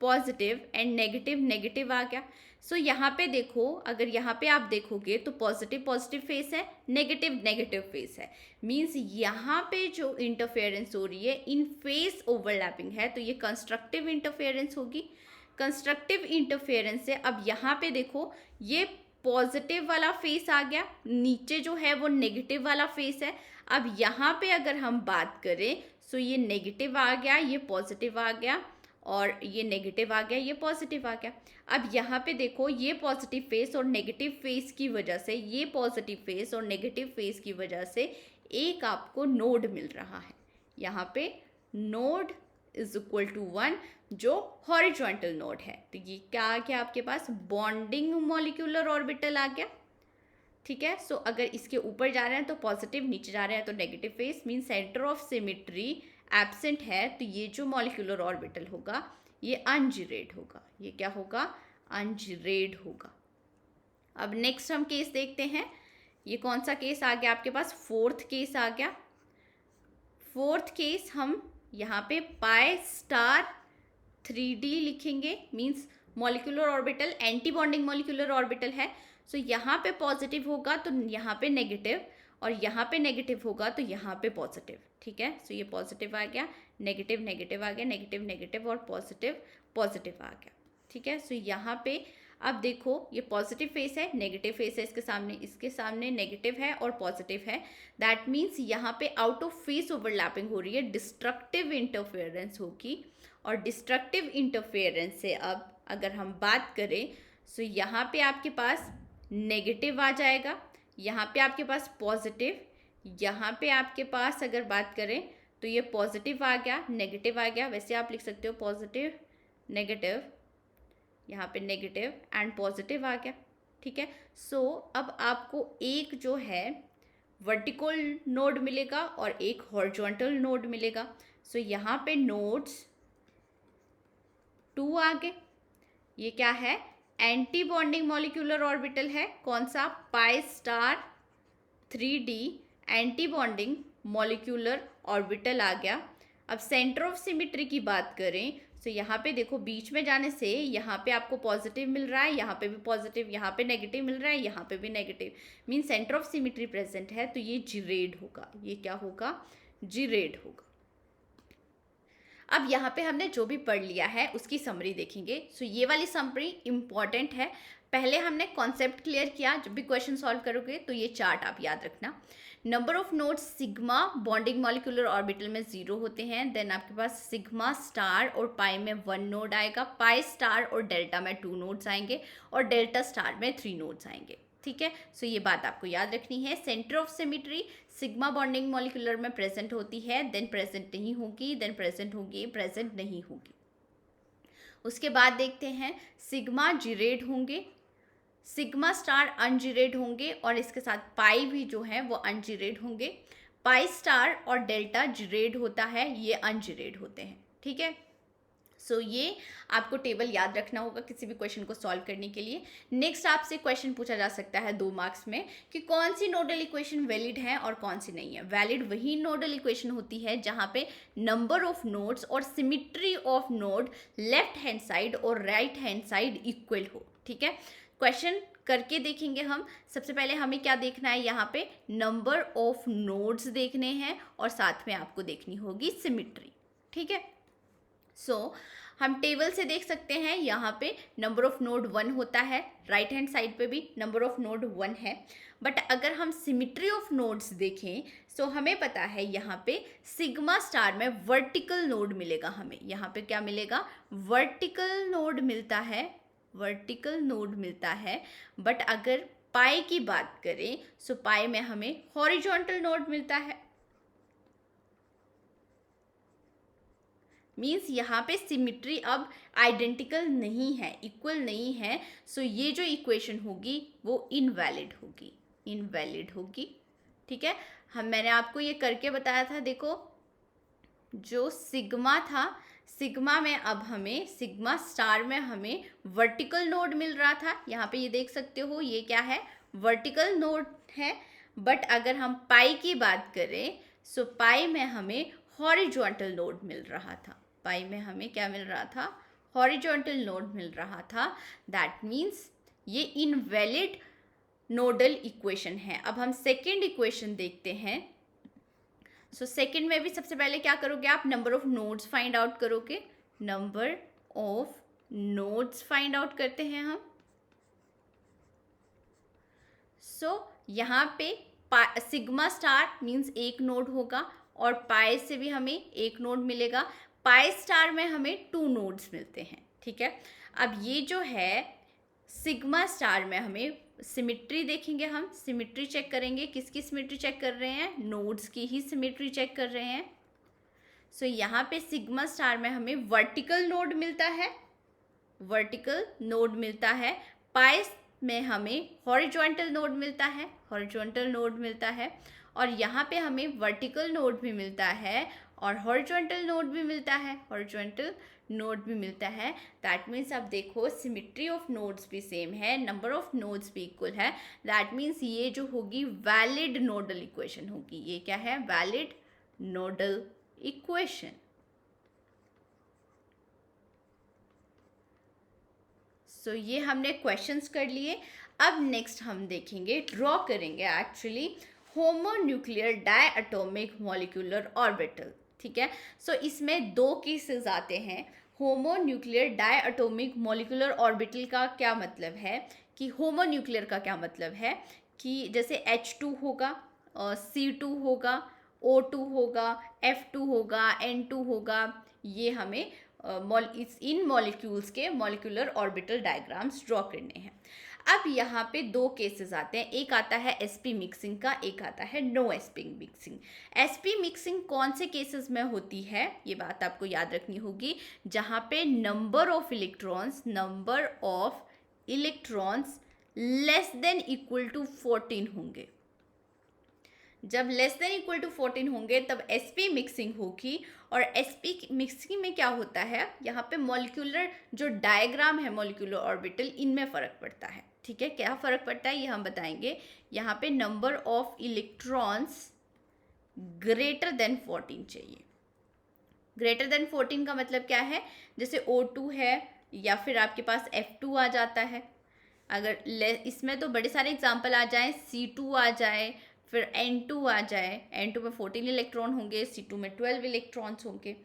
positive and negative negative आ गया। सो यहाँ पे देखो, अगर यहाँ पे आप देखोगे तो पॉजिटिव पॉजिटिव फेस है, नेगेटिव नेगेटिव फेस है, मीन्स यहाँ पे जो इंटरफेरेंस हो रही है इन फेस ओवरलैपिंग है, तो ये कंस्ट्रक्टिव इंटरफेरेंस होगी। कंस्ट्रक्टिव इंटरफेरेंस से अब यहाँ पे देखो, ये पॉजिटिव वाला फेस आ गया, नीचे जो है वो नेगेटिव वाला फेस है। अब यहाँ पे अगर हम बात करें, सो ये नेगेटिव आ गया, ये पॉजिटिव आ गया, और ये नेगेटिव आ गया, ये पॉजिटिव आ गया। अब यहाँ पे देखो, ये पॉजिटिव फेस और नेगेटिव फेस की वजह से, ये पॉजिटिव फेस और नेगेटिव फेस की वजह से एक आपको नोड मिल रहा है। यहाँ पे नोड इज इक्वल टू 1, जो हॉरिजॉन्टल नोड है। तो ये क्या आ गया आपके पास, बॉन्डिंग मॉलिक्यूलर ऑर्बिटल आ गया। ठीक है, सो अगर इसके ऊपर जा रहे हैं तो पॉजिटिव, नीचे जा रहे हैं तो negative face, mean centre of symmetry absent है, तो ये जो मॉलिक्यूलर ऑर्बिटल होगा ये अनजिरेड होगा। ये क्या होगा, अनजिरेड होगा। अब नेक्स्ट हम केस देखते हैं, ये कौन सा केस आ गया आपके पास, फोर्थ केस आ गया। फोर्थ केस हम यहाँ पे पाई स्टार 3D लिखेंगे, means molecular orbital anti bonding molecular orbital है। सो यहाँ पे पॉजिटिव होगा तो यहाँ पे नेगेटिव, और यहाँ पे नेगेटिव होगा तो यहाँ पे पॉजिटिव। ठीक है, सो ये पॉजिटिव आ गया, नेगेटिव नेगेटिव आ गया, नेगेटिव नेगेटिव और पॉजिटिव पॉजिटिव आ गया। ठीक है, सो यहाँ पे अब देखो, ये पॉजिटिव फेस है, नेगेटिव फेस है, इसके सामने नेगेटिव है और पॉजिटिव है। दैट मीन्स यहाँ पे आउट ऑफ फेस ओवरलैपिंग हो रही है, डिस्ट्रक्टिव इंटरफेरेंस होगी। और डिस्ट्रक्टिव इंटरफेरेंस से अब अगर हम बात करें, सो यहाँ पे आपके पास नेगेटिव आ जाएगा, यहाँ पे आपके पास पॉजिटिव, यहाँ पे आपके पास अगर बात करें तो ये पॉजिटिव आ गया, नेगेटिव आ गया। वैसे आप लिख सकते हो पॉजिटिव नेगेटिव, यहाँ पे नेगेटिव एंड पॉजिटिव आ गया। ठीक है, सो अब आपको एक जो है वर्टिकल नोड मिलेगा और एक हॉरिजॉन्टल नोड मिलेगा। सो यहाँ पे नोड्स 2 आ गए। ये क्या है, एंटी बॉन्डिंग मॉलिक्यूलर ऑर्बिटल है, कौन सा, pi star 3D anti bonding molecular orbital आ गया। अब सेंटर ऑफ सिमेट्री की बात करें तो यहाँ पे देखो, बीच में जाने से यहाँ पे आपको पॉजिटिव मिल रहा है, यहाँ पे भी पॉजिटिव, यहाँ पे नेगेटिव मिल रहा है, यहाँ पे भी negative, mean centre of symmetry present है, तो ये जिरेड होगा। ये क्या होगा, जिरेड होगा। अब यहाँ पे हमने जो भी पढ़ लिया है उसकी समरी देखेंगे। सो ये वाली समरी इंपॉर्टेंट है। पहले हमने कॉन्सेप्ट क्लियर किया, जब भी क्वेश्चन सॉल्व करोगे तो ये चार्ट आप याद रखना। Number of nodes sigma bonding molecular orbital में 0 होते हैं। देन आपके पास सिग्मा स्टार और पाई में 1 नोड आएगा, पाई स्टार और डेल्टा में 2 नोड्स आएंगे, और डेल्टा स्टार में 3 नोड्स आएंगे। ठीक है, सो ये बात आपको याद रखनी है। Centre of symmetry sigma bonding molecular में प्रेजेंट होती है, देन प्रेजेंट नहीं होगी, देन प्रेजेंट होगी, प्रेजेंट नहीं होगी। उसके बाद देखते हैं सिग्मा जिरेड होंगे, सिग्मा स्टार अनजिरेड होंगे, और इसके साथ पाई भी जो है वो अनजिरेड होंगे। पाई स्टार और डेल्टा जिरेड होता है, ये अनजिरेड होते हैं। ठीक है, सो ये आपको टेबल याद रखना होगा किसी भी क्वेश्चन को सॉल्व करने के लिए। नेक्स्ट आपसे क्वेश्चन पूछा जा सकता है 2 मार्क्स में कि कौन सी नोडल इक्वेशन वैलिड है और कौन सी नहीं है। वैलिड वही नोडल इक्वेशन होती है जहाँ पे नंबर ऑफ नोड्स और symmetry of node left hand side और राइट हैंड साइड इक्वल हो। ठीक है, क्वेश्चन करके देखेंगे हम। सबसे पहले हमें क्या देखना है, यहाँ पे नंबर ऑफ नोड्स देखने हैं और साथ में आपको देखनी होगी सिमेट्री। ठीक है, सो हम टेबल से देख सकते हैं, यहाँ पे नंबर ऑफ नोड 1 होता है, राइट हैंड साइड पे भी नंबर ऑफ नोड 1 है। बट अगर हम सिमेट्री ऑफ नोड्स देखें तो हमें पता है यहाँ पे सिग्मा स्टार में वर्टिकल नोड मिलेगा हमें। यहाँ पे क्या मिलेगा, वर्टिकल नोड मिलता है, वर्टिकल नोड मिलता है। बट अगर पाई की बात करें तो पाई में हमें हॉरिजॉन्टल नोड मिलता है। मीन्स यहाँ पे सिमेट्री अब आइडेंटिकल नहीं है, इक्वल नहीं है। सो ये जो इक्वेशन होगी वो इनवैलिड होगी, इनवैलिड होगी। ठीक है, मैंने आपको ये करके बताया था। देखो, जो सिग्मा था, सिग्मा में अब हमें, सिग्मा स्टार में हमें वर्टिकल नोड मिल रहा था। यहाँ पे ये देख सकते हो, ये क्या है, वर्टिकल नोड है, बट अगर हम पाई की बात करें सो पाई में हमें हॉरिजॉन्टल नोड मिल रहा था। पाई में हमें क्या मिल रहा था? हॉरिजॉन्टल नोड मिल रहा था। दैट मीन्स ये इनवैलिड नोडल इक्वेशन है। अब हम सेकेंड इक्वेशन देखते हैं। सो सेकेंड में भी सबसे पहले क्या करोगे आप? Number of nodes find out करोगे। Number of nodes find out करते हैं हम। सो यहाँ पे सिग्मा स्टार मीन्स एक नोड होगा और पाई से भी हमें एक नोड मिलेगा। पाई स्टार में हमें 2 नोड्स मिलते हैं, ठीक है। अब ये जो है सिग्मा स्टार में हमें सिमिट्री देखेंगे, हम सिमिट्री चेक करेंगे। किसकी सिमिट्री चेक कर रहे हैं? नोड्स की ही सिमिट्री चेक कर रहे हैं। सो यहाँ पे सिग्मा स्टार में हमें वर्टिकल नोड मिलता है, वर्टिकल नोड मिलता है। पाई में हमें हॉरिजॉन्टल नोड मिलता है, हॉरिजॉन्टल नोड मिलता है। और यहाँ पे हमें वर्टिकल नोड भी मिलता है और हॉरिजॉन्टल नोड भी मिलता है, हॉरिजॉन्टल नोड भी मिलता है। दैट मीन्स अब देखो सिमिट्री ऑफ नोड्स भी सेम है, नंबर ऑफ नोड्स भी इक्वल है। दैट मीन्स ये जो होगी वैलिड नोडल इक्वेशन होगी। ये क्या है? Valid nodal equation. सो ये हमने क्वेश्चंस कर लिए। अब नेक्स्ट हम देखेंगे, ड्रॉ करेंगे एक्चुअली होमोन्यूक्लियर डायएटॉमिक मॉलिक्यूलर ऑर्बिटल, ठीक है। सो इसमें 2 केसेस आते हैं। होमोन्यूक्लियर डायएटॉमिक मॉलिक्यूलर ऑर्बिटल का क्या मतलब है कि होमोन्यूक्लियर का क्या मतलब है कि जैसे H2 होगा, C2 होगा, O2 होगा, F2 होगा, N2 होगा, ये हमें इन मॉलिक्यूल्स के मॉलिक्यूलर ऑर्बिटल डायग्राम्स ड्रॉ करने हैं। अब यहाँ पे 2 केसेस आते हैं, एक आता है sp मिक्सिंग का, एक आता है no sp mixing. sp mixing कौन से केसेस में होती है? ये बात आपको याद रखनी होगी, जहाँ पे number of electrons less than equal to 14 होंगे। जब लेस देन इक्वल टू 14 होंगे तब sp मिक्सिंग होगी। और sp मिक्सिंग में क्या होता है? यहाँ पे मॉलिक्यूलर जो डायग्राम है मॉलिक्यूलर ऑर्बिटल, इनमें फ़र्क पड़ता है, ठीक है। क्या फ़र्क पड़ता है ये हम बताएंगे। यहाँ पे number of electrons greater than 14 चाहिए। ग्रेटर देन 14 का मतलब क्या है? जैसे O2 है या फिर आपके पास F2 आ जाता है। अगर इसमें तो बड़े सारे एग्जाम्पल आ जाएं, C2 आ जाए, फिर N2 आ जाए। N2 में 14 इलेक्ट्रॉन होंगे, C2 में 12 इलेक्ट्रॉन्स होंगे।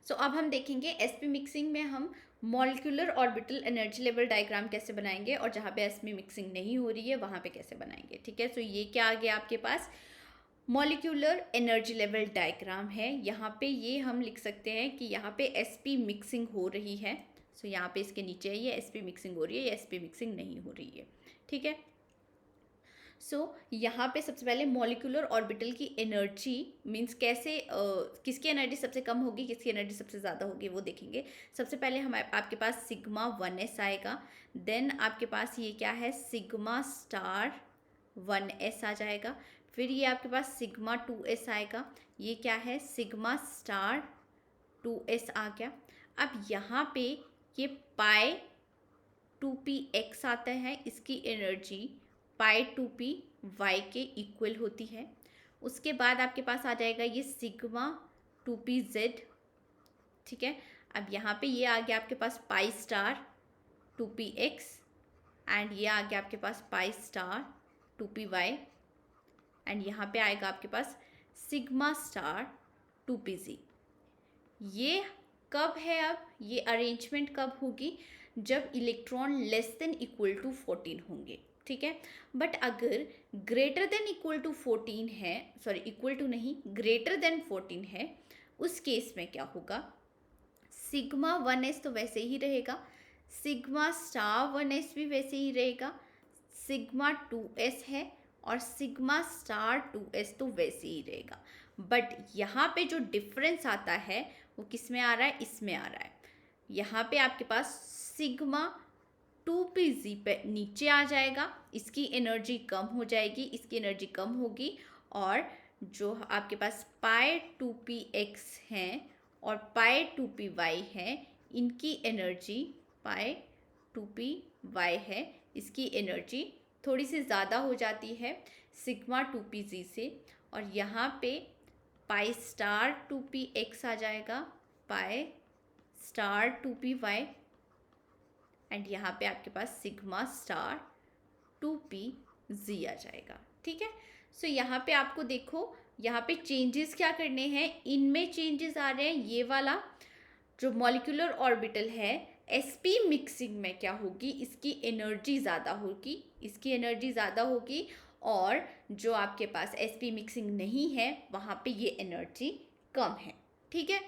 सो अब हम देखेंगे sp मिक्सिंग में हम molecular orbital energy level diagram कैसे बनाएंगे और जहाँ पे sp मिक्सिंग नहीं हो रही है वहाँ पे कैसे बनाएंगे, ठीक है। सो ये क्या आ गया आपके पास? मॉलिक्यूलर एनर्जी लेवल डायग्राम है। यहाँ पे ये हम लिख सकते हैं कि यहाँ पे sp मिक्सिंग हो रही है। सो यहाँ पे इसके नीचे ये sp मिक्सिंग हो रही है, ये sp मिक्सिंग नहीं हो रही है, ठीक है। सो यहाँ पे सबसे पहले मॉलिक्यूलर ऑर्बिटल की एनर्जी मीन्स कैसे किसकी एनर्जी सबसे कम होगी, किसकी एनर्जी सबसे ज़्यादा होगी वो देखेंगे। सबसे पहले हम आपके पास सिग्मा 1s आएगा, देन आपके पास ये क्या है? सिग्मा स्टार 1s आ जाएगा। फिर ये आपके पास सिग्मा 2s आएगा, ये क्या है? सिग्मा स्टार 2s आ गया। अब यहाँ पे ये पाई 2px आता है, इसकी एनर्जी पाई 2p y के इक्वल होती है। उसके बाद आपके पास आ जाएगा ये सिग्मा 2pz, ठीक है। अब यहाँ पे ये आ गया आपके पास पाई स्टार 2px एंड ये आ गया आपके पास पाई स्टार 2py एंड यहाँ पे आएगा आपके पास सिग्मा स्टार 2pz। ये कब है? अब ये अरेंजमेंट कब होगी? जब electron less than equal to 14 होंगे, ठीक है। बट अगर ग्रेटर देन इक्वल टू 14 है, सॉरी इक्वल टू नहीं, ग्रेटर देन 14 है, उस केस में क्या होगा? सिग्मा 1s तो वैसे ही रहेगा, सिग्मा स्टार 1s भी वैसे ही रहेगा, सिग्मा 2s है और सिग्मा स्टार 2s तो वैसे ही रहेगा। बट यहाँ पे जो डिफरेंस आता है वो किस में आ रहा है? इसमें आ रहा है। यहाँ पे आपके पास सिग्मा 2pz पे नीचे आ जाएगा, इसकी एनर्जी कम हो जाएगी, इसकी एनर्जी कम होगी। और जो आपके पास पाई 2px हैं और पाई 2py है, इनकी एनर्जी पाई 2py है, इसकी एनर्जी थोड़ी सी ज़्यादा हो जाती है सिग्मा 2pz से, और यहाँ पे पाई स्टार 2px आ जाएगा, पाई स्टार 2py, एंड यहाँ पे आपके पास सिग्मा स्टार 2pz आ जाएगा। ठीक है, सो यहाँ पे आपको देखो यहाँ पे चेंजेस क्या करने हैं, इनमें चेंजेस आ रहे हैं। ये वाला जो मॉलिक्यूलर ऑर्बिटल है sp मिक्सिंग में क्या होगी, इसकी एनर्जी ज़्यादा होगी, इसकी एनर्जी ज़्यादा होगी, और जो आपके पास sp मिक्सिंग नहीं है वहाँ पे ये एनर्जी कम है। ठीक है,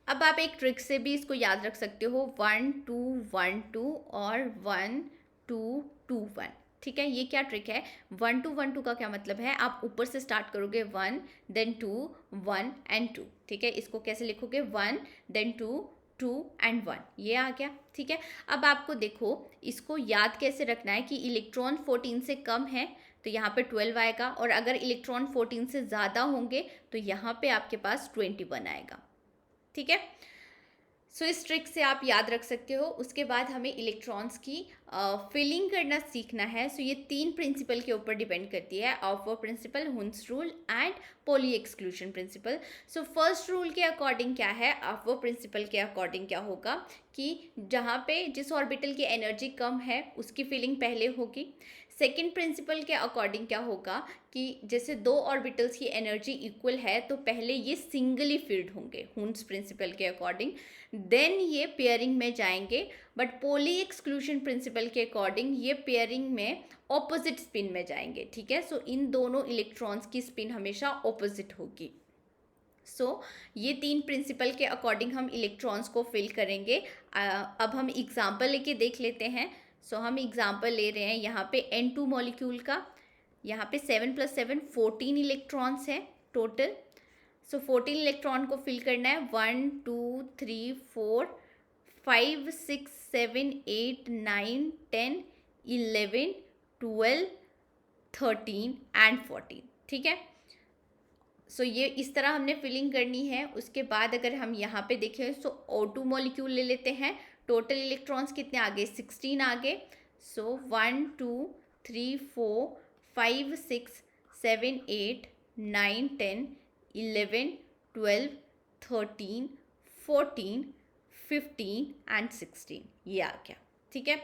अब आप एक ट्रिक से भी इसको याद रख सकते हो, 1 2 1 2 और 1 2 2 1। ठीक है, ये क्या ट्रिक है, 1 2 1 2 का क्या मतलब है, आप ऊपर से स्टार्ट करोगे 1 देन 2 1 एंड 2। ठीक है, इसको कैसे लिखोगे, 1 देन 2 2 एंड 1, ये आ गया। ठीक है, अब आपको देखो इसको याद कैसे रखना है कि इलेक्ट्रॉन 14 से कम है तो यहाँ पे 12 आएगा, और अगर इलेक्ट्रॉन 14 से ज़्यादा होंगे तो यहाँ पे आपके पास 21 आएगा। ठीक है, सो इस ट्रिक से आप याद रख सकते हो। उसके बाद हमें इलेक्ट्रॉन्स की फिलिंग करना सीखना है। सो ये 3 प्रिंसिपल के ऊपर डिपेंड करती है, Aufbau principle, Hund's rule and Pauli exclusion principle. So first rule के अकॉर्डिंग क्या है, ऑफर प्रिंसिपल के अकॉर्डिंग क्या होगा कि जहाँ पे जिस ऑर्बिटल की एनर्जी कम है उसकी फिलिंग पहले होगी। सेकेंड प्रिंसिपल के अकॉर्डिंग क्या होगा कि जैसे 2 ऑर्बिटल्स की एनर्जी इक्वल है तो पहले ये सिंगली फिल्ड होंगे हुन्स प्रिंसिपल के अकॉर्डिंग, देन ये पेयरिंग में जाएंगे। बट पॉली एक्सक्लूजन प्रिंसिपल के अकॉर्डिंग ये पेयरिंग में ऑपोजिट स्पिन में जाएंगे। ठीक है, सो इन दोनों इलेक्ट्रॉन्स की स्पिन हमेशा ऑपोजिट होगी। सो ये 3 प्रिंसिपल के अकॉर्डिंग हम इलेक्ट्रॉन्स को फिल करेंगे। अब हम एग्जाम्पल लेके देख लेते हैं। सो हम एग्जाम्पल ले रहे हैं यहाँ पे N2 मॉलिक्यूल का, यहाँ पे 7 + 7 14 इलेक्ट्रॉन्स हैं टोटल। सो 14 इलेक्ट्रॉन को फिल करना है, 1 2 3 4 5 6 7 8 9 10 11 12 13 एंड 14। ठीक है, सो ये इस तरह हमने फिलिंग करनी है। उसके बाद अगर हम यहाँ पे देखें तो O2 मॉलिक्यूल ले लेते हैं। टोटल इलेक्ट्रॉन्स कितने आगे, 16 आगे। सो 1 2 3 4 5 6 7 8 9 10 11 12 13 14 15 एंड 16, ये आ गया। ठीक है,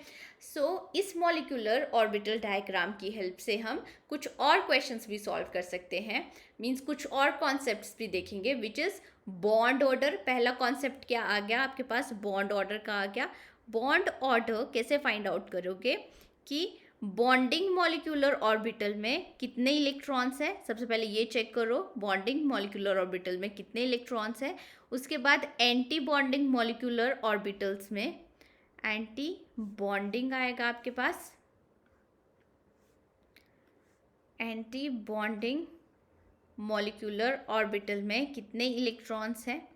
सो इस मॉलिक्यूलर ऑर्बिटल डायग्राम की हेल्प से हम कुछ और क्वेश्चंस भी सॉल्व कर सकते हैं, मींस कुछ और कॉन्सेप्ट्स भी देखेंगे, विच इज़ बॉन्ड ऑर्डर। पहला कॉन्सेप्ट क्या आ गया आपके पास, बॉन्ड ऑर्डर का आ गया। बॉन्ड ऑर्डर कैसे फाइंड आउट करोगे कि बॉन्डिंग मॉलिक्यूलर ऑर्बिटल में कितने इलेक्ट्रॉन्स हैं, सबसे पहले ये चेक करो बॉन्डिंग मॉलिक्यूलर ऑर्बिटल में कितने इलेक्ट्रॉन्स हैं। उसके बाद एंटी बॉन्डिंग मॉलिक्यूलर ऑर्बिटल्स में एंटी बॉन्डिंग आएगा आपके पास, एंटी बॉन्डिंग मॉलिक्यूलर ऑर्बिटल में कितने इलेक्ट्रॉन्स हैं।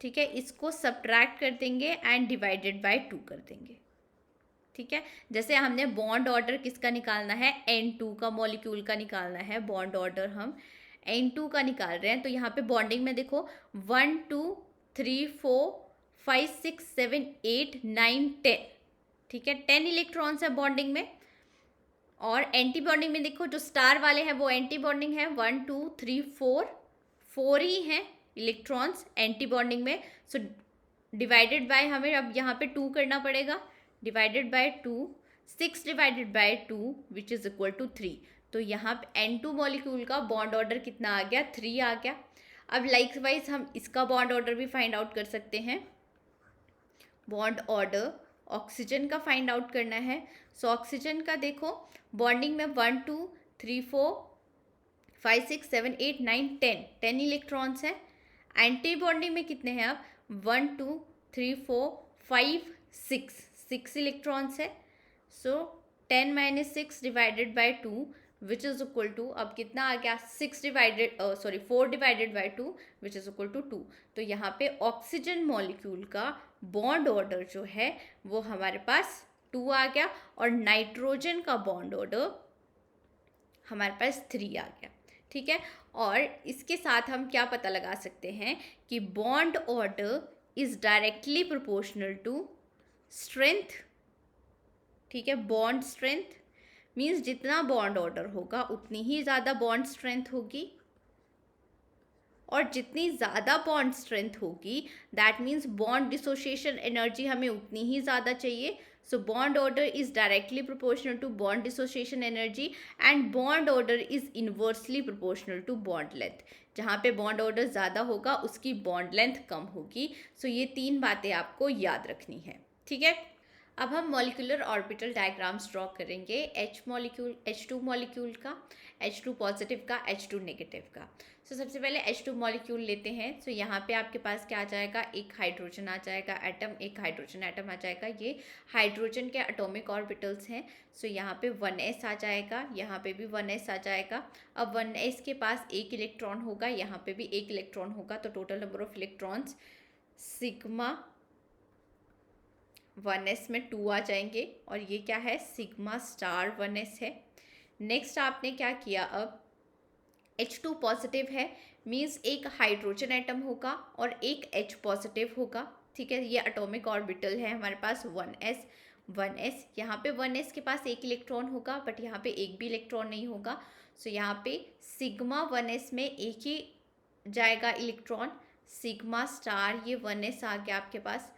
ठीक है, इसको सब्ट्रैक्ट कर देंगे एंड डिवाइडेड बाय 2 कर देंगे। ठीक है, जैसे हमने बॉन्ड ऑर्डर किसका निकालना है, N2 का मॉलिक्यूल का निकालना है। बॉन्ड ऑर्डर हम N2 का निकाल रहे हैं, तो यहाँ पे बॉन्डिंग में देखो 1 2 3 4 5 6 7 8 9 10। ठीक है, 10 इलेक्ट्रॉन्स है बॉन्डिंग में। और एंटी बॉन्डिंग में देखो जो स्टार वाले हैं वो एंटी बॉन्डिंग है, 1 2 3 4 ही हैं इलेक्ट्रॉन्स एंटी बॉन्डिंग में। सो डिवाइडेड बाय हमें अब यहाँ पे 2 करना पड़ेगा, divided by 2, 6 divided by 2 which is equal to 3। तो यहाँ पे N2 मॉलिक्यूल का बॉन्ड ऑर्डर कितना आ गया, 3 आ गया। अब लाइकवाइज हम इसका बॉन्ड ऑर्डर भी फाइंड आउट कर सकते हैं। बॉन्ड ऑर्डर ऑक्सीजन का फाइंड आउट करना है। सो ऑक्सीजन का देखो बॉन्डिंग में 1 2 3 4 5 6 7 8 9 10 इलेक्ट्रॉन्स हैं। एंटी बॉन्डिंग में कितने हैं आप, 1 2 3 4 5 6 इलेक्ट्रॉन्स है। So 10 - 6 divided by 2 which is equal to, अब कितना आ गया, 4 divided by 2 which is equal to 2। तो यहाँ पे ऑक्सीजन मॉलिक्यूल का बॉन्ड ऑर्डर जो है वो हमारे पास 2 आ गया, और नाइट्रोजन का बॉन्ड ऑर्डर हमारे पास 3 आ गया। ठीक है, और इसके साथ हम क्या पता लगा सकते हैं कि bond order is directly proportional to strength. ठीक है, बॉन्ड स्ट्रेंथ, मीन्स जितना बॉन्ड ऑर्डर होगा उतनी ही ज़्यादा बॉन्ड स्ट्रेंथ होगी, और जितनी ज़्यादा बॉन्ड स्ट्रेंथ होगी that means bond dissociation energy हमें उतनी ही ज़्यादा चाहिए. So bond order is directly proportional to bond dissociation energy and bond order is inversely proportional to bond length. जहाँ पे बॉन्ड ऑर्डर ज़्यादा होगा उसकी बॉन्ड लेंथ कम होगी. सो ये 3 बातें आपको याद रखनी है. ठीक है. अब हम मॉलिक्यूलर ऑर्बिटल डायग्राम्स ड्रॉ करेंगे H2 मॉलिक्यूल का, H2 पॉजिटिव का, H2 नेगेटिव का. सो सबसे पहले H2 मॉलिक्यूल लेते हैं. सो यहाँ पे आपके पास क्या आ जाएगा, एक हाइड्रोजन आ जाएगा एटम, एक हाइड्रोजन एटम आ जाएगा. ये हाइड्रोजन के एटॉमिक ऑर्बिटल्स हैं. सो यहाँ पे 1s आ जाएगा, यहाँ पे भी 1s आ जाएगा. अब 1s के पास एक इलेक्ट्रॉन होगा, यहाँ पे भी एक इलेक्ट्रॉन होगा. तो total number of electrons sigma 1s में 2 आ जाएंगे, और ये क्या है, सिग्मा स्टार 1s है. नेक्स्ट आपने क्या किया, अब H2 पॉजिटिव है, मीन्स एक हाइड्रोजन एटम होगा और एक H पॉजिटिव होगा. ठीक है. ये एटॉमिक ऑर्बिटल है हमारे पास 1s. यहाँ पे 1s के पास एक इलेक्ट्रॉन होगा, बट यहाँ पे एक भी इलेक्ट्रॉन नहीं होगा. सो यहाँ पे सिग्मा 1s में एक ही जाएगा इलेक्ट्रॉन, सिग्मा स्टार ये 1s आ गया आपके पास.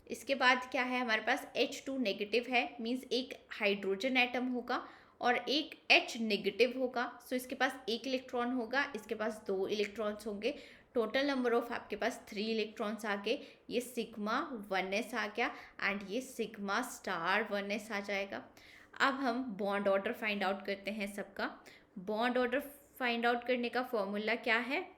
इसके बाद क्या है हमारे पास, H2 नेगेटिव है, मीन्स एक हाइड्रोजन एटम होगा और एक H नेगेटिव होगा. सो इसके पास एक इलेक्ट्रॉन होगा, इसके पास 2 इलेक्ट्रॉन्स होंगे. टोटल नंबर ऑफ आपके पास 3 इलेक्ट्रॉन्स आ गए. ये सिग्मा 1s आ गया एंड ये सिग्मा स्टार 1s आ जाएगा. अब हम बॉन्ड ऑर्डर फाइंड आउट करते हैं सबका. बॉन्ड ऑर्डर फाइंड आउट करने का फॉर्मूला क्या है,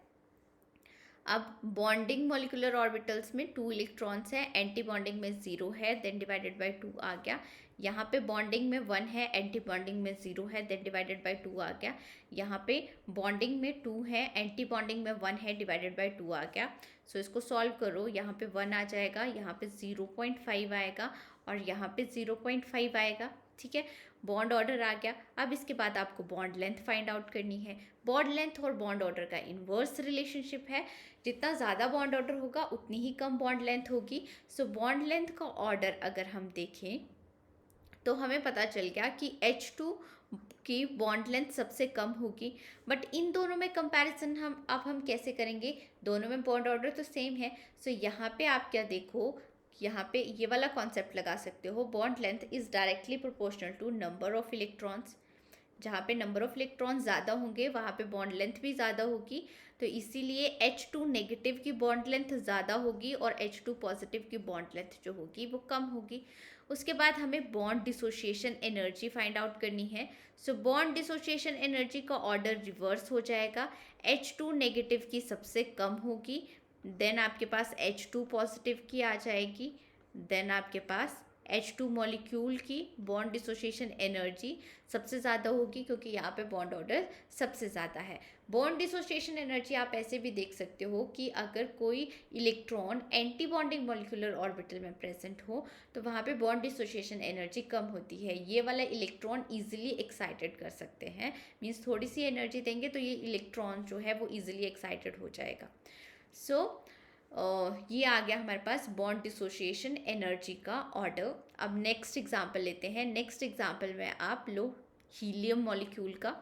अब बॉन्डिंग मॉलिक्यूलर ऑर्बिटल्स में 2 इलेक्ट्रॉन्स हैं, एंटी बॉन्डिंग में 0 है, देन डिवाइडेड बाय 2 आ गया. यहाँ पे बॉन्डिंग में 1 है, एंटी बॉन्डिंग में 0 है, देन डिवाइडेड बाय 2 आ गया. यहाँ पे बॉन्डिंग में 2 है, एंटी बॉन्डिंग में 1 है, डिवाइडेड बाय 2 आ गया. सो इसको सॉल्व करो. यहाँ पे 1 आ जाएगा, यहाँ पे 0.5 आएगा और यहाँ पे 0.5 आएगा. ठीक है. बॉन्ड ऑर्डर आ गया. अब इसके बाद आपको बॉन्ड लेंथ फाइंड आउट करनी है. बॉन्ड लेंथ और बॉन्ड ऑर्डर का इन्वर्स रिलेशनशिप है. जितना ज़्यादा बॉन्ड ऑर्डर होगा उतनी ही कम बॉन्ड लेंथ होगी. सो बॉन्ड लेंथ का ऑर्डर अगर हम देखें तो हमें पता चल गया कि H2 की बॉन्ड लेंथ सबसे कम होगी. बट इन दोनों में कंपैरिजन हम कैसे करेंगे, दोनों में बॉन्ड ऑर्डर तो सेम है. सो यहाँ पे आप क्या देखो, यहाँ पे ये वाला कॉन्सेप्ट लगा सकते हो, bond length is directly proportional to number of electrons. जहाँ पे नंबर ऑफ इलेक्ट्रॉन ज़्यादा होंगे वहाँ पे बॉन्ड लेंथ भी ज़्यादा होगी. तो इसीलिए H2 नेगेटिव की बॉन्ड लेंथ ज़्यादा होगी और H2 पॉजिटिव की बॉन्ड लेंथ जो होगी वो कम होगी. उसके बाद हमें bond dissociation energy find out करनी है. सो बॉन्ड डिसोसिएशन एनर्जी का ऑर्डर रिवर्स हो जाएगा. H2 नेगेटिव की सबसे कम होगी, देन आपके पास H2 पॉजिटिव की आ जाएगी, देन आपके पास H2 मॉलिक्यूल की बॉन्ड डिसोसिएशन एनर्जी सबसे ज़्यादा होगी क्योंकि यहाँ पे बॉन्ड ऑर्डर सबसे ज़्यादा है. बॉन्ड डिसोसिएशन एनर्जी आप ऐसे भी देख सकते हो कि अगर कोई electron anti bonding molecular orbital में प्रेजेंट हो तो वहाँ पे बॉन्ड डिसोसिएशन एनर्जी कम होती है. ये वाला इलेक्ट्रॉन ईजिली एक्साइटेड कर सकते हैं, मीन्स थोड़ी सी एनर्जी देंगे तो ये इलेक्ट्रॉन जो है वो ईजिली एक्साइटेड हो जाएगा. सो ये आ गया हमारे पास बॉन्ड डिसोसिएशन एनर्जी का ऑर्डर. अब नेक्स्ट एग्जांपल लेते हैं. नेक्स्ट एग्जांपल में आप लो हीलियम मॉलिक्यूल का,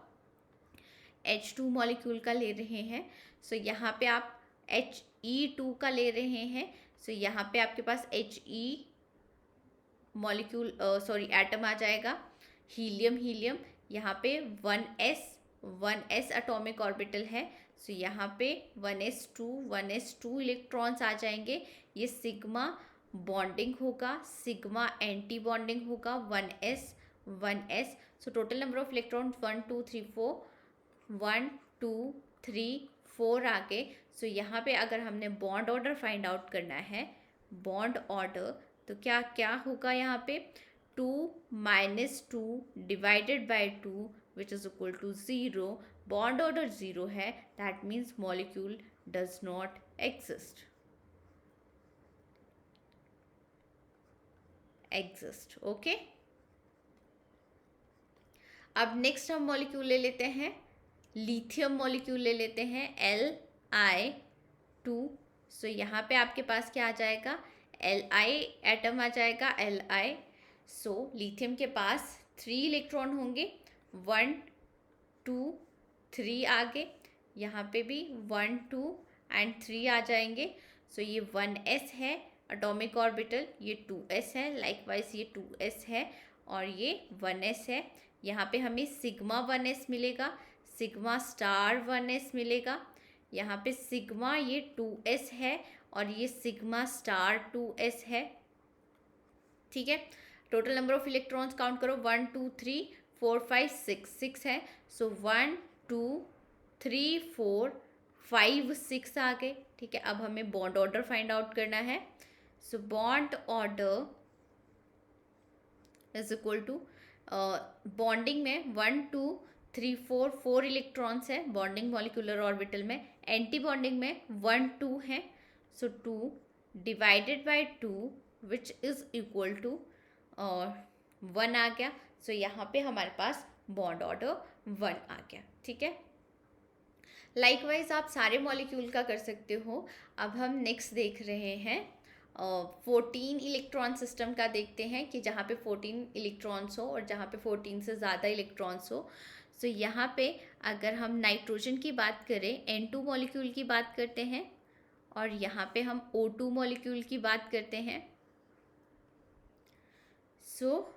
H2 मॉलिक्यूल का ले रहे हैं. सो यहाँ पे आप He2 का ले रहे हैं. सो यहाँ पे आपके पास He मॉलिक्यूल एटम आ जाएगा, हीलियम. यहाँ पे 1s एटॉमिक ऑर्बिटल है. सो यहाँ पे 1s2 इलेक्ट्रॉन्स आ जाएंगे. ये सिग्मा बॉन्डिंग होगा, सिग्मा एंटी बॉन्डिंग होगा, 1s. So total number of electron 1 2 3 4 आ गए. सो यहाँ पे अगर हमने बॉन्ड ऑर्डर फाइंड आउट करना है, बॉन्ड ऑर्डर, तो क्या होगा यहाँ पे 2 - 2 divided by 2 which is equal to 0. Bond order 0 है, that means molecule does not exist. Okay. अब नेक्स्ट हम मॉलिक्यूल ले लेते हैं, लिथियम मॉलिक्यूल ले लेते हैं, Li2. सो यहाँ पे आपके पास क्या आ जाएगा, Li एटम आ जाएगा, Li. सो लिथियम के पास 3 इलेक्ट्रॉन होंगे 1 2 3 आगे, यहाँ पे भी 1 2 एंड 3 आ जाएंगे। सो ये 1s है एटॉमिक ऑर्बिटल, ये 2s है, लाइकवाइज ये 2s है और ये 1s है। यहाँ पे हमें सिग्मा 1s मिलेगा, सिग्मा स्टार 1s मिलेगा, यहाँ पे सिग्मा ये 2s है और ये सिग्मा स्टार 2s है। ठीक है, total number of electrons count करो, 1 2 3 4 5 6, 6 है। सो 1 2 3 4 5 6 आ गए। ठीक है, अब हमें बॉन्ड ऑर्डर फाइंड आउट करना है। So bond order is equal to, bonding में 1 2 3 4 4 इलेक्ट्रॉन्स है बॉन्डिंग मॉलिक्यूलर ऑर्बिटल में, एंटी बॉन्डिंग में 1 2 है। So 2 divided by 2 which is equal to 1 आ गया। सो यहाँ पे हमारे पास बॉन्ड ऑर्डर 1 आ गया। ठीक है, लाइकवाइज आप सारे मॉलिक्यूल का कर सकते हो। अब हम नेक्स्ट देख रहे हैं 14 इलेक्ट्रॉन सिस्टम का, देखते हैं कि जहाँ पे 14 इलेक्ट्रॉन्स हो और जहाँ पे 14 से ज़्यादा इलेक्ट्रॉन्स हो। सो यहाँ पे अगर हम नाइट्रोजन की बात करें, N2 मॉलिक्यूल की बात करते हैं और यहाँ पे हम O2 मॉलिक्यूल की बात करते हैं। सो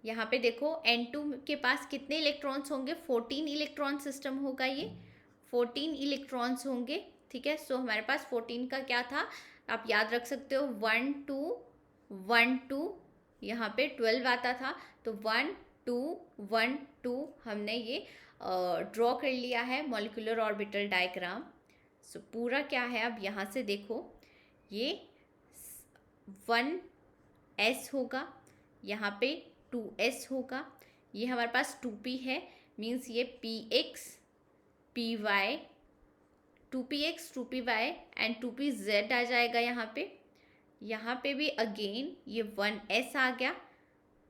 यहाँ पे देखो N2 के पास कितने इलेक्ट्रॉन्स होंगे, 14 इलेक्ट्रॉन सिस्टम होगा, ये 14 इलेक्ट्रॉन्स होंगे। ठीक है, सो हमारे पास 14 का क्या था, आप याद रख सकते हो 1 2 1 2, यहाँ पे 12 आता था, तो 1 2 1 2 हमने ये ड्रॉ कर लिया है मॉलिक्यूलर ऑर्बिटल डायग्राम। सो पूरा क्या है, अब यहाँ से देखो ये 1s होगा, यहाँ पे 2s होगा, ये हमारे पास 2p है, मीन्स ये px py 2px 2py and 2pz आ जाएगा यहाँ पे भी अगेन ये 1s आ गया,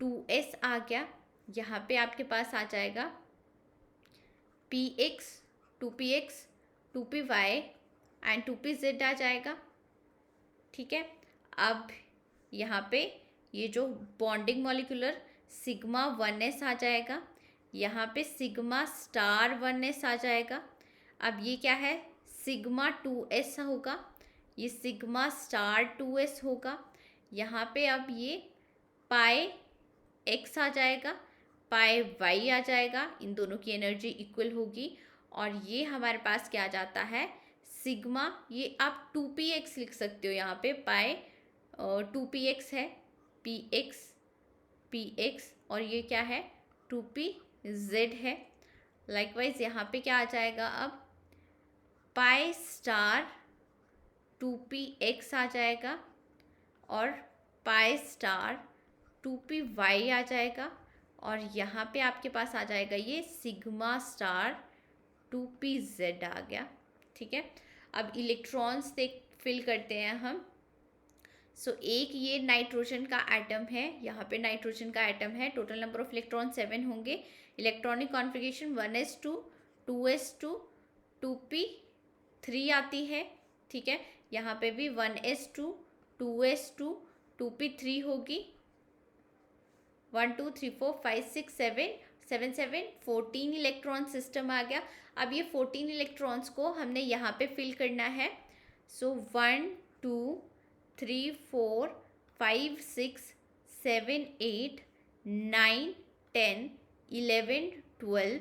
2s आ गया, यहाँ पे आपके पास आ जाएगा px 2px 2py and 2pz आ जाएगा। ठीक है, अब यहाँ पे ये जो बॉन्डिंग मॉलिक्यूलर सिग्मा 1s आ जाएगा, यहाँ पे सिग्मा स्टार 1s आ जाएगा। अब ये क्या है, सिग्मा 2s होगा, ये सिग्मा स्टार 2s होगा, यहाँ पे अब ये पाई x आ जाएगा, पाई y आ जाएगा, इन दोनों की एनर्जी इक्वल होगी और ये हमारे पास क्या आ जाता है, सिग्मा, ये आप 2px लिख सकते हो, यहाँ पे पाई 2px है, px और ये क्या है 2pz है। लाइकवाइज यहाँ पे क्या आ जाएगा, अब पाई स्टार 2px आ जाएगा और पाई स्टार 2py आ जाएगा और यहाँ पे आपके पास आ जाएगा ये सिग्मा स्टार 2pz आ गया। ठीक है, अब इलेक्ट्रॉन्स फिल करते हैं हम। सो एक ये नाइट्रोजन का एटम है, यहाँ पे नाइट्रोजन का एटम है, टोटल नंबर ऑफ इलेक्ट्रॉन 7 होंगे, electronic configuration 1s2 2s2 2p3 आती है। ठीक है, यहाँ पे भी 1s2 2s2 2p3 होगी, 1 2 3 4 5 6 7 7 14 इलेक्ट्रॉन सिस्टम आ गया। अब ये 14 इलेक्ट्रॉन्स को हमने यहाँ पे फिल करना है। सो 1 2 3 4 5 6 7 8 9 10 11 12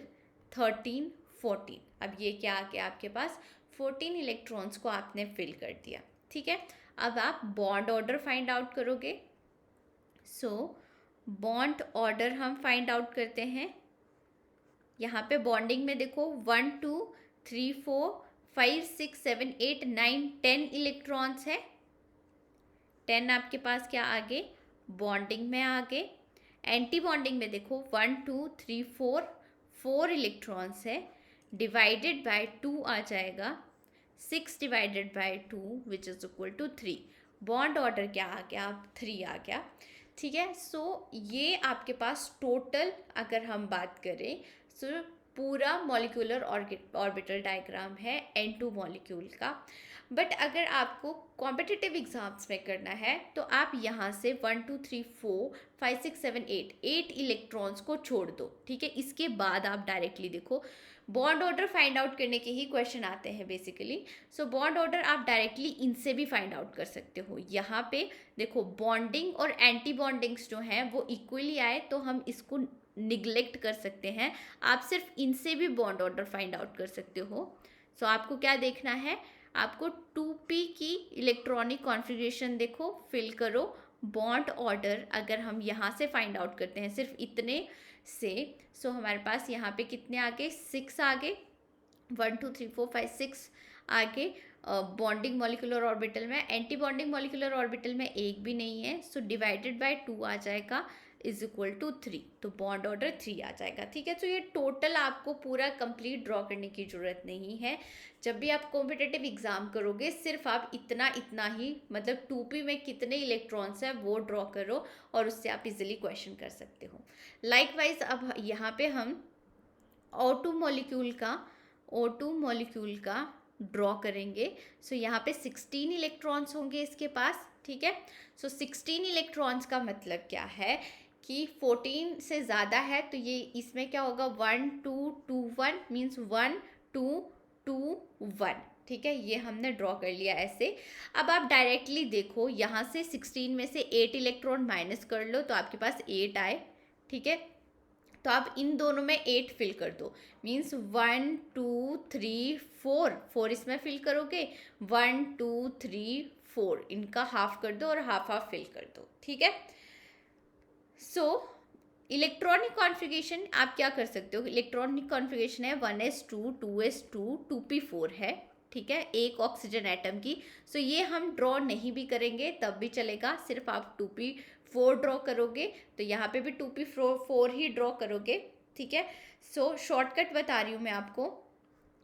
13 14। अब ये क्या आ गया आपके पास, 14 इलेक्ट्रॉन्स को आपने फिल कर दिया। ठीक है, अब आप बॉन्ड ऑर्डर फाइंड आउट करोगे। सो बॉन्ड ऑर्डर हम फाइंड आउट करते हैं। यहाँ पे बॉन्डिंग में देखो 1 2 3 4 5 6 7 8 9 10 इलेक्ट्रॉन्स है, 10 आपके पास क्या आगे बॉन्डिंग में आगे। एंटी बॉन्डिंग में देखो 1 2 3 4 4 इलेक्ट्रॉन्स है, डिवाइडेड बाय 2 आ जाएगा, 6 divided by 2 which is equal to 3। Bond order क्या आ गया, 3 आ गया। ठीक है, सो ये आपके पास टोटल अगर हम बात करें, सो पूरा मॉलिक्यूलर ऑर्बिटल डायग्राम है N2 मॉलिक्यूल का। बट अगर आपको कॉम्पिटिटिव एग्जाम्स में करना है तो आप यहाँ से 1 2 3 4 5 6 7 8 इलेक्ट्रॉन्स को छोड़ दो, ठीक है। इसके बाद आप डायरेक्टली देखो, बॉन्ड ऑर्डर फाइंड आउट करने के ही क्वेश्चन आते हैं बेसिकली। सो बॉन्ड ऑर्डर आप डायरेक्टली इनसे भी फाइंड आउट कर सकते हो। यहाँ पे देखो बॉन्डिंग और एंटी बॉन्डिंग्स जो हैं वो इक्वली आए तो हम इसको निगलेक्ट कर सकते हैं। आप सिर्फ इनसे भी बॉन्ड ऑर्डर फाइंड आउट कर सकते हो। सो आपको क्या देखना है, आपको 2p की इलेक्ट्रॉनिक कॉन्फ़िगरेशन देखो, फिल करो। बॉन्ड ऑर्डर अगर हम यहाँ से फाइंड आउट करते हैं सिर्फ इतने से, सो हमारे पास यहाँ पे कितने आ गए, 6 आ गए, 1 2 3 4 5 6 आगे। बॉन्डिंग मॉलिक्यूलर ऑर्बिटल में, एंटी बॉन्डिंग मॉलिक्यूलर ऑर्बिटल में एक भी नहीं है, सो डिवाइडेड बाय 2 आ जाएगा इज इक्वल टू 3, तो बॉन्ड ऑर्डर 3 आ जाएगा, ठीक है। तो ये टोटल आपको पूरा कंप्लीट ड्रॉ करने की ज़रूरत नहीं है। जब भी आप कॉम्पिटिटिव एग्जाम करोगे सिर्फ आप इतना ही, मतलब 2p में कितने इलेक्ट्रॉन्स हैं वो ड्रॉ करो और उससे आप इजीली क्वेश्चन कर सकते हो। लाइकवाइज अब यहाँ पे हम O2 मॉलिक्यूल का ड्रॉ करेंगे। सो यहाँ पे 16 इलेक्ट्रॉन्स होंगे इसके पास, ठीक है। सो 16 इलेक्ट्रॉन्स का मतलब क्या है कि 14 से ज़्यादा है तो ये इसमें क्या होगा, 1 2 2 1 मीन्स 1 2 2 1, ठीक है। ये हमने ड्रॉ कर लिया ऐसे। अब आप डायरेक्टली देखो, यहाँ से 16 में से 8 इलेक्ट्रॉन माइनस कर लो तो आपके पास 8 आए, ठीक है। तो आप इन दोनों में 8 फिल कर दो, मीन्स 1 2 3 4 इसमें फिल करोगे, 1 2 3 4 इनका हाफ कर दो और हाफ हाफ फिल कर दो, ठीक है। सो इलेक्ट्रॉनिक कॉन्फ़िगरेशन आप क्या कर सकते हो, इलेक्ट्रॉनिक कॉन्फ़िगरेशन है 1s2 2s2 2p4 है, ठीक है, एक ऑक्सीजन एटम की। सो ये हम ड्रॉ नहीं भी करेंगे तब भी चलेगा, सिर्फ आप 2p4 ड्रॉ करोगे तो यहाँ पे भी 2p4 ही ड्रॉ करोगे, ठीक है। सो शॉर्टकट बता रही हूँ मैं आपको,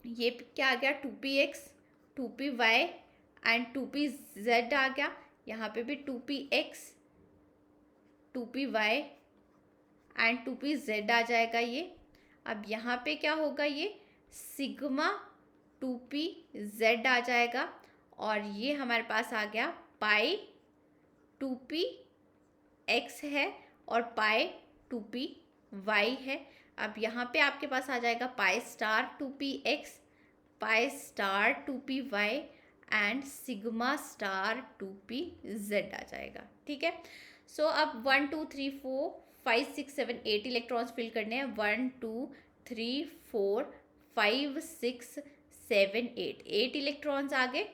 ये क्या आ गया 2px 2py एंड 2pz आ गया, यहाँ पे भी 2px 2py एंड 2pz आ जाएगा ये। अब यहाँ पे क्या होगा, ये सिग्मा 2pz आ जाएगा और ये हमारे पास आ गया पाई 2px है और पाई 2py है। अब यहाँ पे आपके पास आ जाएगा pi star 2px, pi star 2py and sigma star 2pz आ जाएगा, ठीक है। सो अब 1 2 3 4 5 6 7 8 इलेक्ट्रॉन्स फिल करने हैं, 1 2 3 4 5 6 7 8 इलेक्ट्रॉन्स आ गए,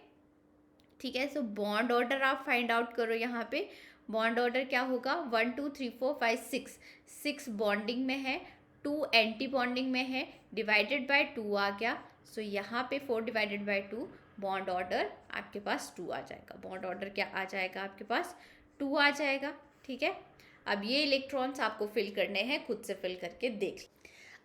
ठीक है। सो बॉन्ड ऑर्डर आप फाइंड आउट करो, यहाँ पे बॉन्ड ऑर्डर क्या होगा, 1 2 3 4 5 6 बॉन्डिंग में है, 2 एंटी बॉन्डिंग में है, डिवाइडेड बाय 2 आ गया। सो यहाँ पे 4 डिवाइडेड बाय 2, बॉन्ड ऑर्डर आपके पास 2 आ जाएगा। बॉन्ड ऑर्डर क्या आ जाएगा आपके पास, 2 आ जाएगा, ठीक है। अब ये इलेक्ट्रॉन्स आपको फिल करने हैं, खुद से फिल करके देख।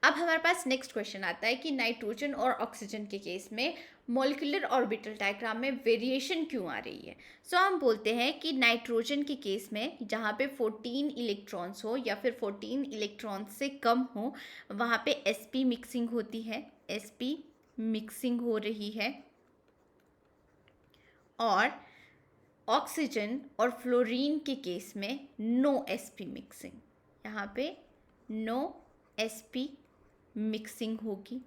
अब हमारे पास नेक्स्ट क्वेश्चन आता है कि नाइट्रोजन और ऑक्सीजन के केस में मॉलिक्यूलर ऑर्बिटल डायग्राम में वेरिएशन क्यों आ रही है। सो हम बोलते हैं कि नाइट्रोजन के केस में जहाँ पे 14 इलेक्ट्रॉन्स हो या फिर 14 इलेक्ट्रॉन्स से कम हो वहाँ पे sp मिक्सिंग होती है, sp मिक्सिंग हो रही है। और ऑक्सीजन और फ्लोरीन के केस में नो sp मिक्सिंग, यहाँ पे नो sp मिक्सिंग होगी।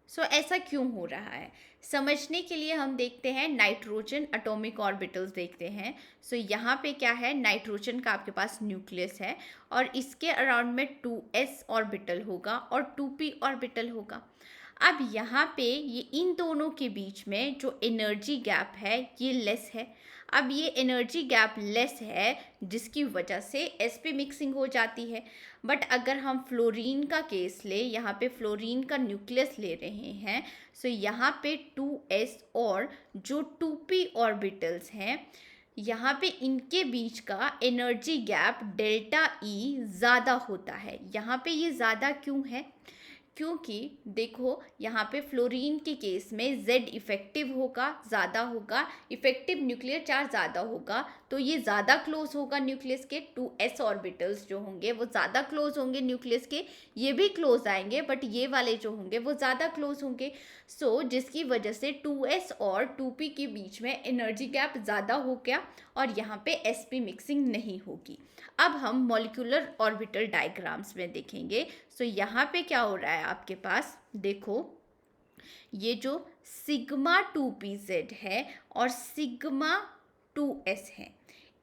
सो ऐसा क्यों हो रहा है, समझने के लिए हम देखते हैं नाइट्रोजन एटॉमिक ऑर्बिटल्स देखते हैं। सो यहाँ पे क्या है, नाइट्रोजन का आपके पास न्यूक्लियस है और इसके अराउंड में 2s ऑर्बिटल होगा और 2p ऑर्बिटल होगा। अब यहाँ पे ये इन दोनों के बीच में जो एनर्जी गैप है ये लेस है। अब ये एनर्जी गैप लेस है जिसकी वजह से sp मिक्सिंग हो जाती है। बट अगर हम फ्लोरीन का केस ले, यहाँ पे फ्लोरीन का न्यूक्लियस ले रहे हैं, सो यहाँ पे 2s और जो 2p ऑर्बिटल्स हैं यहाँ पे इनके बीच का एनर्जी गैप डेल्टा E ज़्यादा होता है। यहाँ पे ये ज़्यादा क्यों है, क्योंकि देखो यहाँ पे फ्लोरीन के केस में Z इफेक्टिव होगा, ज़्यादा होगा, इफेक्टिव न्यूक्लियर चार्ज ज़्यादा होगा, तो ये ज़्यादा क्लोज होगा न्यूक्लियस के। 2s ऑर्बिटल्स जो होंगे वो ज़्यादा क्लोज होंगे न्यूक्लियस के, ये भी क्लोज आएंगे बट ये वाले जो होंगे वो ज़्यादा क्लोज होंगे। सो जिसकी वजह से 2s और 2p के बीच में एनर्जी गैप ज़्यादा हो गया और यहाँ पे sp मिक्सिंग नहीं होगी। अब हम मॉलिक्यूलर ऑर्बिटल डायग्राम्स में देखेंगे। सो यहाँ पे क्या हो रहा है आपके पास, देखो ये जो सिग्मा 2pz है और सिग्मा 2s है,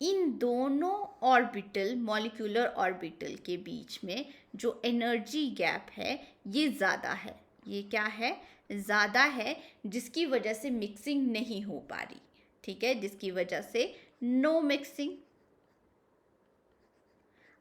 इन दोनों ऑर्बिटल मॉलिक्यूलर ऑर्बिटल के बीच में जो एनर्जी गैप है ये ज़्यादा है। ये क्या है, ज़्यादा है, जिसकी वजह से मिक्सिंग नहीं हो पा रही। ठीक है, जिसकी वजह से नो मिक्सिंग।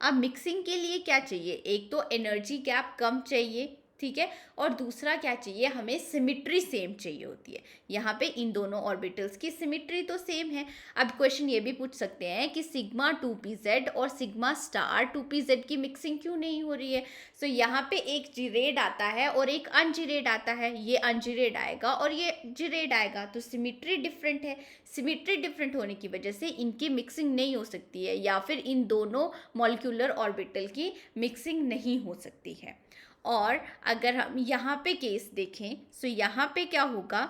अब मिक्सिंग के लिए क्या चाहिए, एक तो एनर्जी गैप कम चाहिए, ठीक है, और दूसरा क्या चाहिए, हमें सिमिट्री सेम चाहिए होती है। यहाँ पे इन दोनों ऑर्बिटल्स की सिमिट्री तो सेम है। अब क्वेश्चन ये भी पूछ सकते हैं कि सिग्मा 2pz और सिग्मा स्टार 2pz की मिक्सिंग क्यों नहीं हो रही है। सो यहाँ पे एक जिरेड आता है और एक अनजिरेड आता है, ये अनजिरेड आएगा और ये जिरेड आएगा, तो सिमिट्री डिफरेंट है। सिमिट्री डिफरेंट होने की वजह से इनकी मिक्सिंग नहीं हो सकती है, या फिर इन दोनों मॉलिक्यूलर ऑर्बिटल की मिक्सिंग नहीं हो सकती है। और अगर हम यहाँ पे केस देखें, सो यहाँ पे क्या होगा,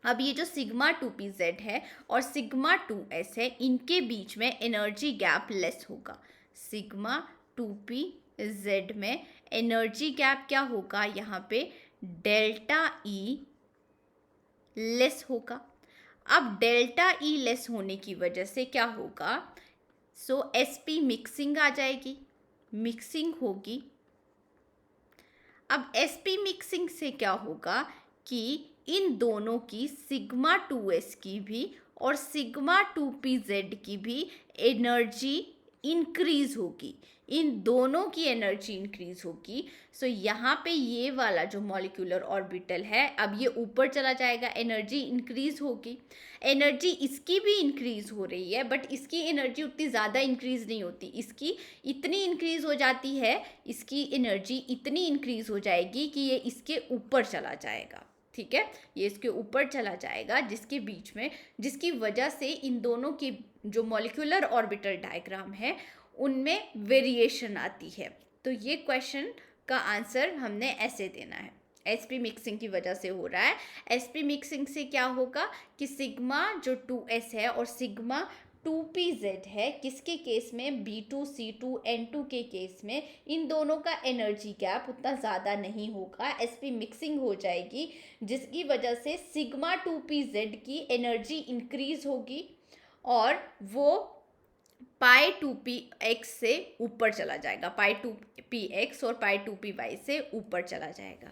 अब ये जो सिग्मा 2pz है और सिग्मा 2s है, इनके बीच में एनर्जी गैप लेस होगा। सिग्मा 2pz में एनर्जी गैप क्या होगा, यहाँ पे डेल्टा E लेस होगा। अब डेल्टा E लेस होने की वजह से क्या होगा, सो sp मिक्सिंग आ जाएगी, मिक्सिंग होगी। अब sp मिक्सिंग से क्या होगा कि इन दोनों की सिग्मा 2s की भी और सिग्मा 2pz की भी एनर्जी इंक्रीज होगी, इन दोनों की एनर्जी इंक्रीज होगी। सो यहाँ पे ये वाला जो मॉलिक्यूलर ऑर्बिटल है अब ये ऊपर चला जाएगा, एनर्जी इंक्रीज होगी। एनर्जी इसकी भी इंक्रीज हो रही है बट इसकी एनर्जी उतनी ज़्यादा इंक्रीज नहीं होती, इसकी इतनी इंक्रीज हो जाती है, इसकी एनर्जी इतनी इंक्रीज हो जाएगी कि ये इसके ऊपर चला जाएगा। ठीक है, ये इसके ऊपर चला जाएगा, जिसके बीच में, जिसकी वजह से इन दोनों की जो मॉलिक्यूलर ऑर्बिटल डायग्राम है उनमें वेरिएशन आती है। तो ये क्वेश्चन का आंसर हमने ऐसे देना है, sp मिक्सिंग की वजह से हो रहा है। sp मिक्सिंग से क्या होगा कि सिग्मा जो 2s है और सिग्मा 2pz है, किसके केस में, B2C2N2 के केस में, इन दोनों का एनर्जी गैप उतना ज़्यादा नहीं होगा, sp मिक्सिंग हो जाएगी, जिसकी वजह से सिग्मा 2pz की एनर्जी इंक्रीज होगी और वो पाई 2px से ऊपर चला जाएगा, पाई 2px और पाई 2py से ऊपर चला जाएगा।